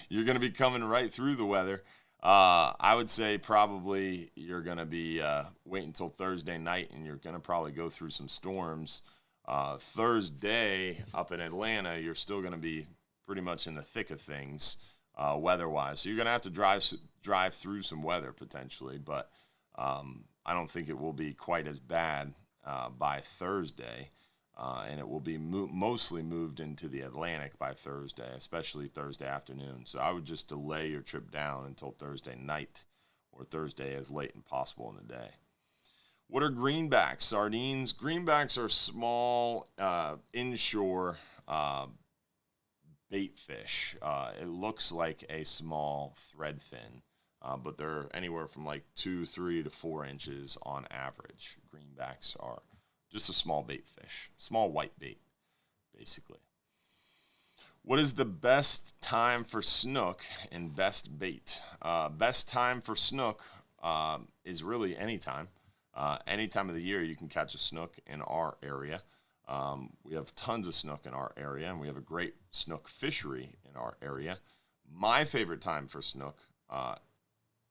You're going to be coming right through the weather. I would say probably you're going to be waiting until Thursday night, and you're going to probably go through some storms. Thursday up in Atlanta, you're still going to be pretty much in the thick of things weather-wise. So you're going to have to drive through some weather potentially, but I don't think it will be quite as bad by Thursday, and it will be mostly moved into the Atlantic by Thursday, especially Thursday afternoon. So I would just delay your trip down until Thursday night or Thursday as late as possible in the day. What are greenbacks? Sardines? Greenbacks are small inshore bait fish. It looks like a small threadfin. But they're anywhere from like 2, 3 to 4 inches on average. Greenbacks are just a small bait fish, small white bait, basically. What is the best time for snook and best bait? Best time for snook is really any time. Any time of the year you can catch a snook in our area. We have tons of snook in our area, and we have a great snook fishery in our area. My favorite time for snook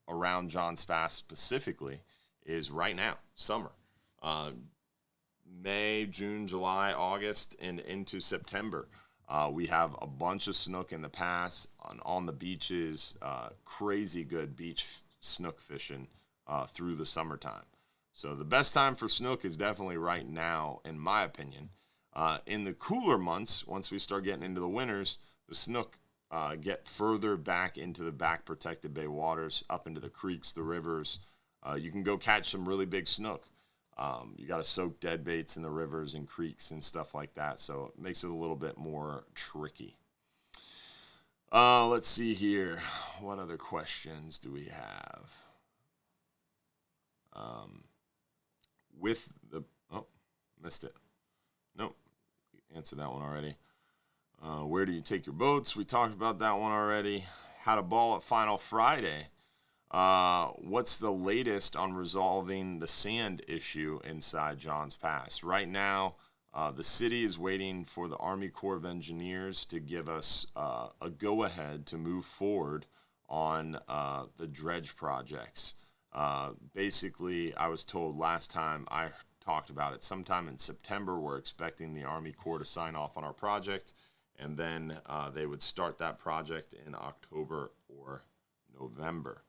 around Johns Pass specifically is right now, summer. May, June, July, August, and into September. We have a bunch of snook in the pass on the beaches, crazy good beach snook fishing through the summertime. So the best time for snook is definitely right now, in my opinion. In the cooler months, once we start getting into the winters, the snook get further back into the back protected bay waters, up into the creeks, the rivers. You can go catch some really big snook. You got to soak dead baits in the rivers and creeks and stuff like that, so it makes it a little bit more tricky. Let's see here. What other questions do we have? Missed it. Nope, answered that one already. Where do you take your boats? We talked about that one already. How to ball at Final Friday. What's the latest on resolving the sand issue inside Johns Pass? Right now, the city is waiting for the Army Corps of Engineers to give us a go-ahead to move forward on the dredge projects. Basically, I was told last time I talked about it, sometime in September, we're expecting the Army Corps to sign off on our project, and then they would start that project in October or November.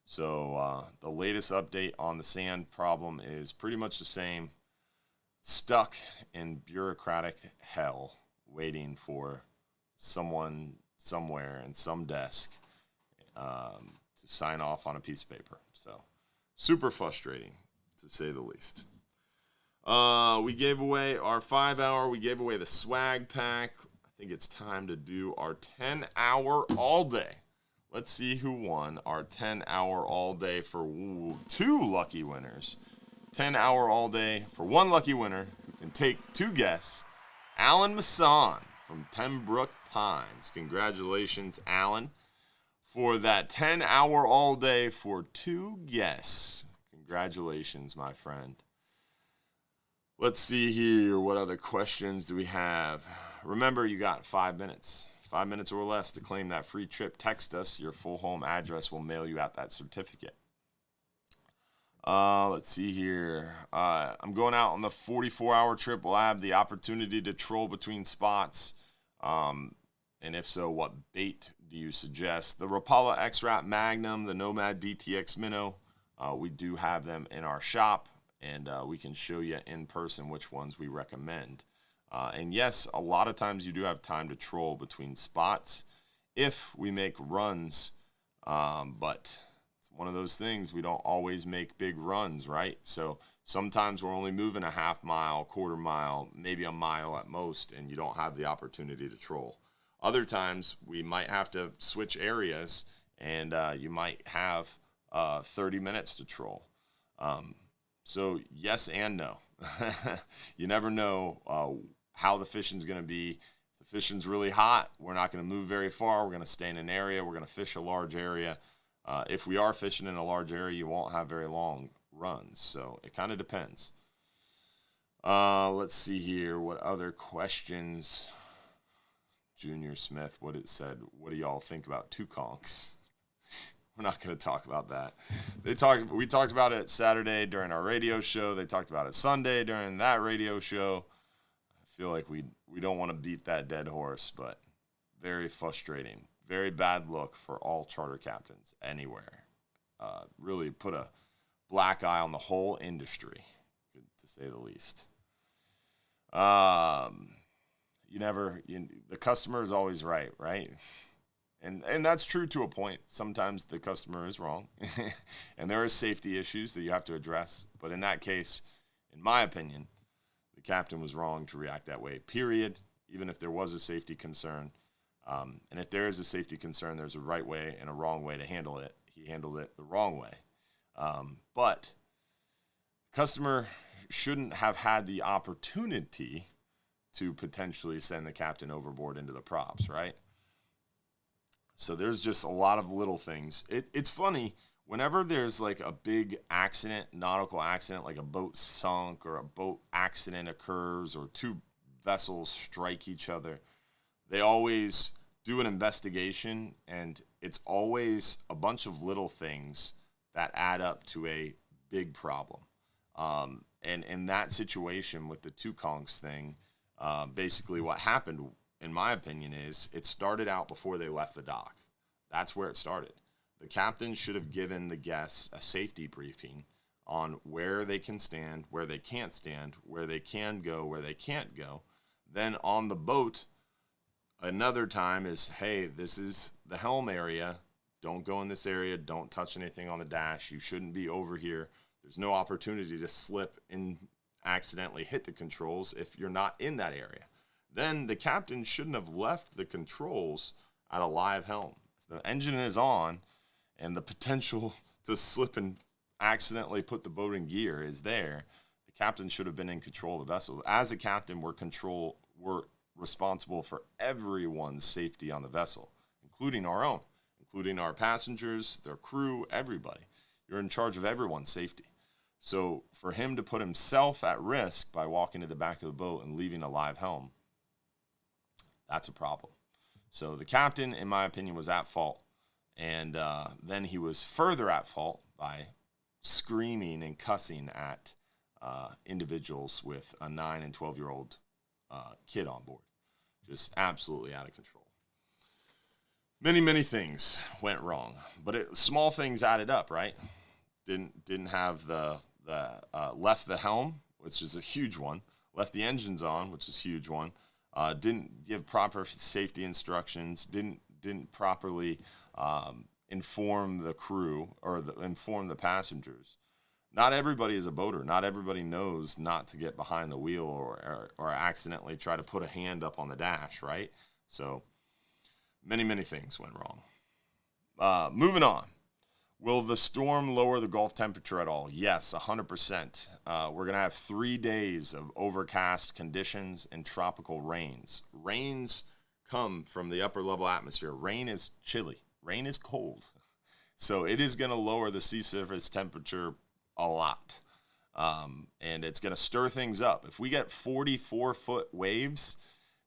So the latest update on the sand problem is pretty much the same. Stuck in bureaucratic hell, waiting for someone somewhere in some desk to sign off on a piece of paper. So super frustrating, to say the least. We gave away our 5-hour. We gave away the swag pack. I think it's time to do our 10-hour all day. Let's see who won our 10-hour all day for 2 lucky winners. 10-hour all day for 1 lucky winner who can take 2 guests. Alan Masson from Pembroke Pines. Congratulations, Alan, for that 10-hour all day for 2 guests. Congratulations, my friend. Let's see here. What other questions do we have? Remember, you got 5 minutes. 5 minutes or less to claim that free trip. Text us. Your full home address will mail you out that certificate. Let's see here. I'm going out on the 44-hour trip. We'll have the opportunity to troll between spots. And if so, what bait do you suggest? The Rapala X-Rap Magnum, the Nomad DTX Minnow, we do have them in our shop, and we can show you in person which ones we recommend. And yes, a lot of times you do have time to troll between spots if we make runs, but it's one of those things. We don't always make big runs, right? So sometimes we're only moving a half mile, quarter mile, maybe a mile at most, and you don't have the opportunity to troll. Other times we might have to switch areas, and you might have 30 minutes to troll. So yes and no. You never know how the fishing's going to be. If the fishing's really hot, we're not going to move very far. We're going to stay in an area. We're going to fish a large area. If we are fishing in a large area, you won't have very long runs. So it kind of depends. Let's see here. What other questions? Junior Smith, what it said. What do y'all think about two conchs? We're not going to talk about that. We talked about it Saturday during our radio show. They talked about it Sunday during that radio show. I feel like we don't want to beat that dead horse, but very frustrating. Very bad look for all charter captains anywhere. Really put a black eye on the whole industry, to say the least. The customer is always right? And that's true to a point. Sometimes the customer is wrong, and there are safety issues that you have to address. But in that case, in my opinion, the captain was wrong to react that way, period, even if there was a safety concern. And if there is a safety concern, there's a right way and a wrong way to handle it. He handled it the wrong way. But customer shouldn't have had the opportunity to potentially send the captain overboard into the props, right? So there's just a lot of little things. It's funny, whenever there's like a big accident, nautical accident, like a boat sunk or a boat accident occurs or two vessels strike each other, they always do an investigation, and it's always a bunch of little things that add up to a big problem. And in that situation with the two conchs thing, basically what happened, in my opinion, is it started out before they left the dock. That's where it started. The captain should have given the guests a safety briefing on where they can stand, where they can't stand, where they can go, where they can't go. Then on the boat, another time is, hey, this is the helm area. Don't go in this area. Don't touch anything on the dash. You shouldn't be over here. There's no opportunity to slip and accidentally hit the controls if you're not in that area. Then the captain shouldn't have left the controls at a live helm. If the engine is on and the potential to slip and accidentally put the boat in gear is there, the captain should have been in control of the vessel. As a captain, we're responsible for everyone's safety on the vessel, including our own, including our passengers, their crew, everybody. You're in charge of everyone's safety. So for him to put himself at risk by walking to the back of the boat and leaving a live helm, that's a problem. So the captain, in my opinion, was at fault. And then he was further at fault by screaming and cussing at individuals with a 9 and 12-year-old kid on board. Just absolutely out of control. Many things went wrong, but small things added up, right? Didn't have the left the helm, which is a huge one. Left the engines on, which is a huge one. Didn't give proper safety instructions. Didn't properly inform the crew or inform the passengers. Not everybody is a boater. Not everybody knows not to get behind the wheel or accidentally try to put a hand up on the dash, right? So many things went wrong. Moving on. Will the storm lower the Gulf temperature at all? Yes, 100%. We're going to have 3 days of overcast conditions and tropical rains. Rains come from the upper level atmosphere. Rain is chilly. Rain is cold. So it is going to lower the sea surface temperature a lot. And it's going to stir things up. If we get 44-foot waves,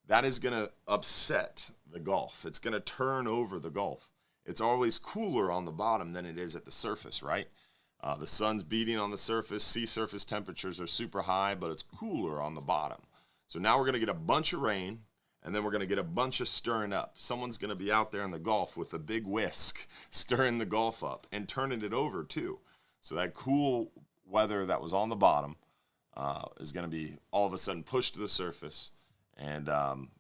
that is going to upset the Gulf. It's going to turn over the Gulf. It's always cooler on the bottom than it is at the surface, right? The sun's beating on the surface. Sea surface temperatures are super high, but it's cooler on the bottom. So now we're going to get a bunch of rain, and then we're going to get a bunch of stirring up. Someone's going to be out there in the Gulf with a big whisk, stirring the Gulf up and turning it over too. So that cool weather that was on the bottom is going to be all of a sudden pushed to the surface, and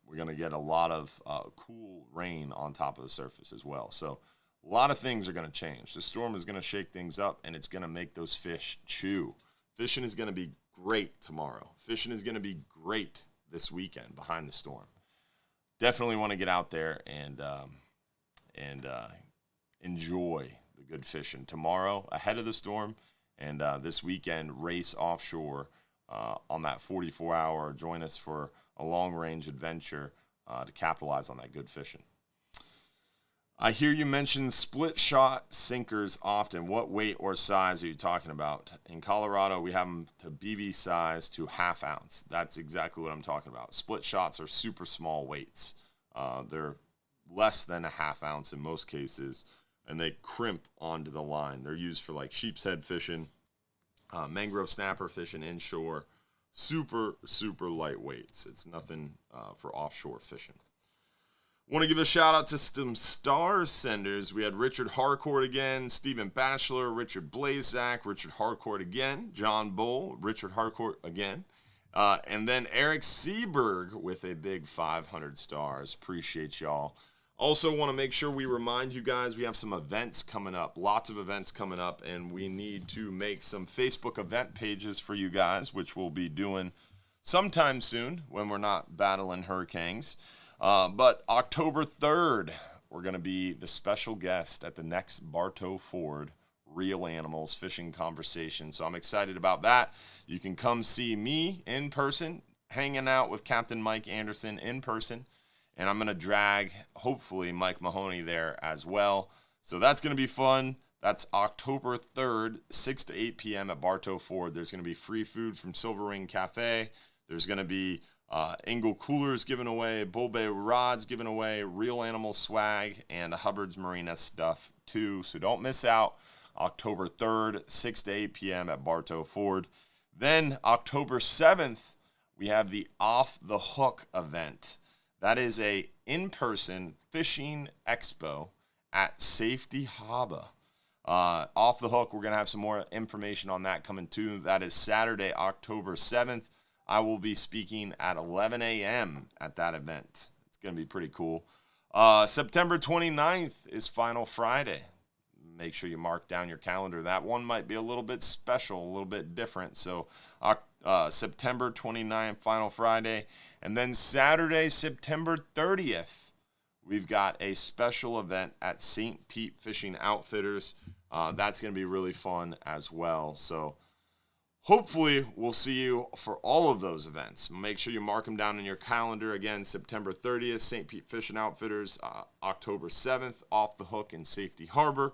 we're going to get a lot of cool rain on top of the surface as well. So a lot of things are going to change. The storm is going to shake things up, and it's going to make those fish chew. Fishing is going to be great tomorrow. Fishing is going to be great this weekend behind the storm. Definitely want to get out there and enjoy the good fishing tomorrow ahead of the storm, and this weekend race offshore on that 44-hour. Join us for a long-range adventure to capitalize on that good fishing. I hear you mention split shot sinkers often. What weight or size are you talking about? In Colorado, we have them to BB size to half ounce. That's exactly what I'm talking about. Split shots are super small weights. They're less than a half ounce in most cases, and they crimp onto the line. They're used for like sheep's head fishing, mangrove snapper fishing inshore. Super, super light weights. It's nothing for offshore fishing. Want to give a shout out to some star senders. We had Richard Harcourt again, Stephen Batchelor, Richard Blazak, Richard Harcourt again, John Bull, Richard Harcourt again, and then Eric Seberg with a big 500 stars. Appreciate y'all. Also want to make sure we remind you guys we have some events coming up, lots of events coming up, and we need to make some Facebook event pages for you guys, which we'll be doing sometime soon when we're not battling hurricanes. But October 3rd, we're going to be the special guest at the next Bartow Ford Real Animals Fishing Conversation. So I'm excited about that. You can come see me in person, hanging out with Captain Mike Anderson in person. And I'm going to drag, hopefully, Mike Mahoney there as well. So that's going to be fun. That's October 3rd, 6 to 8 p.m. at Bartow Ford. There's going to be free food from Silver Ring Cafe. There's going to be Engel coolers given away, Bull Bay rods given away, Real Animal swag, and Hubbard's Marina stuff too. So don't miss out. October 3rd, 6 to 8 p.m. at Bartow Ford. Then October 7th, we have the Off the Hook event. That is a in-person fishing expo at Safety Harbor. Off the Hook, we're going to have some more information on that coming too. That is Saturday, October 7th. I will be speaking at 11 a.m. at that event. It's going to be pretty cool. September 29th is Final Friday. Make sure you mark down your calendar. That one might be a little bit special, a little bit different. So September 29th, Final Friday. And then Saturday, September 30th, we've got a special event at St. Pete Fishing Outfitters. That's going to be really fun as well. So hopefully we'll see you for all of those events. Make sure you mark them down in your calendar. Again, September 30th, St. Pete Fishing Outfitters. October 7th, Off the Hook in Safety Harbor.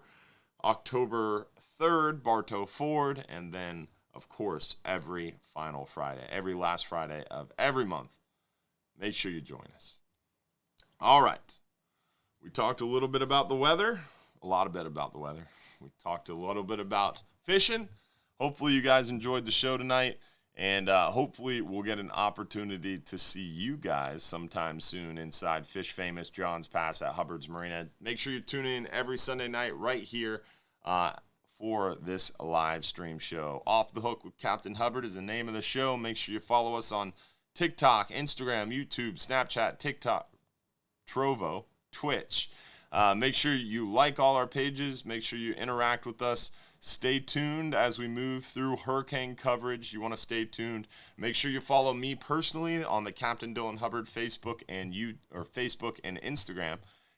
October 3rd, Bartow Ford. And then, of course, every final Friday, every last Friday of every month. Make sure you join us. All right. We talked a little bit about the weather. A lot of bit about the weather. We talked a little bit about fishing. Hopefully you guys enjoyed the show tonight, and hopefully we'll get an opportunity to see you guys sometime soon inside Fish Famous John's Pass at Hubbard's Marina. Make sure you tune in every Sunday night right here for this live stream show. Off the Hook with Captain Hubbard is the name of the show. Make sure you follow us on TikTok, Instagram, YouTube, Snapchat, TikTok, Trovo, Twitch. Make sure you like all our pages. Make sure you interact with us. Stay tuned as we move through hurricane coverage. You want to stay tuned. Make sure you follow me personally on the Captain Dylan Hubbard Facebook and Instagram.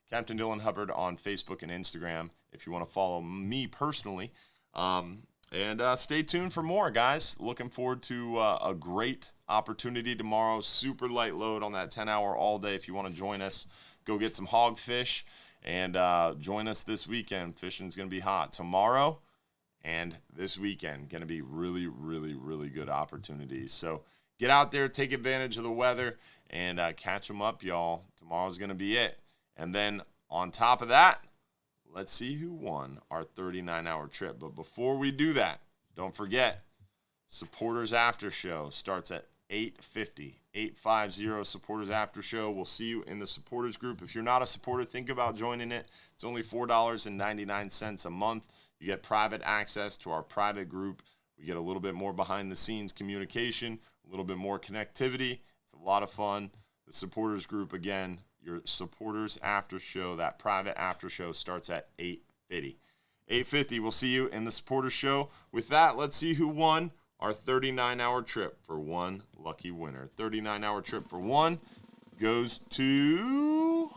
Captain Dylan Hubbard on Facebook and Instagram if you want to follow me personally. And stay tuned for more, guys. Looking forward to a great opportunity tomorrow. Super light load on that 10-hour all day. If you want to join us, go get some hogfish and join us this weekend. Fishing's going to be hot tomorrow and this weekend. Going to be really, really, really good opportunities. So get out there, take advantage of the weather, and catch them up, y'all. Tomorrow's going to be it. And then on top of that, let's see who won our 39-hour trip. But before we do that, don't forget, Supporters After Show starts at 8:50. 850 Supporters After Show. We'll see you in the supporters group. If you're not a supporter, think about joining it. It's only $4.99 a month. You get private access to our private group. We get a little bit more behind-the-scenes communication, a little bit more connectivity. It's a lot of fun. The supporters group, again, your Supporters After Show, that private after show starts at 8:50. 8:50, we'll see you in the Supporters Show. With that, let's see who won our 39-hour trip for one lucky winner. 39-hour trip for one goes to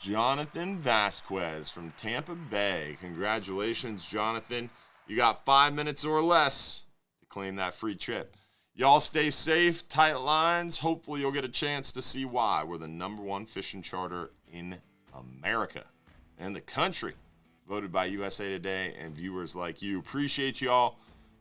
Jonathan Vasquez from Tampa Bay. Congratulations, Jonathan. You got 5 minutes or less to claim that free trip. Y'all stay safe, tight lines. Hopefully you'll get a chance to see why we're the #1 fishing charter in America. and the country. Voted by USA Today and viewers like you. Appreciate y'all.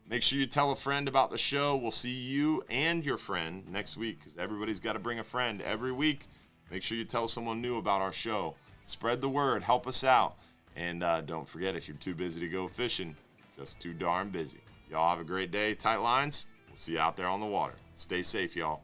Make sure you tell a friend about the show. We'll see you and your friend next week, because everybody's got to bring a friend every week. Make sure you tell someone new about our show. Spread the word. Help us out. And don't forget, if you're too busy to go fishing, just too darn busy. Y'all have a great day. Tight lines. We'll see you out there on the water. Stay safe, y'all.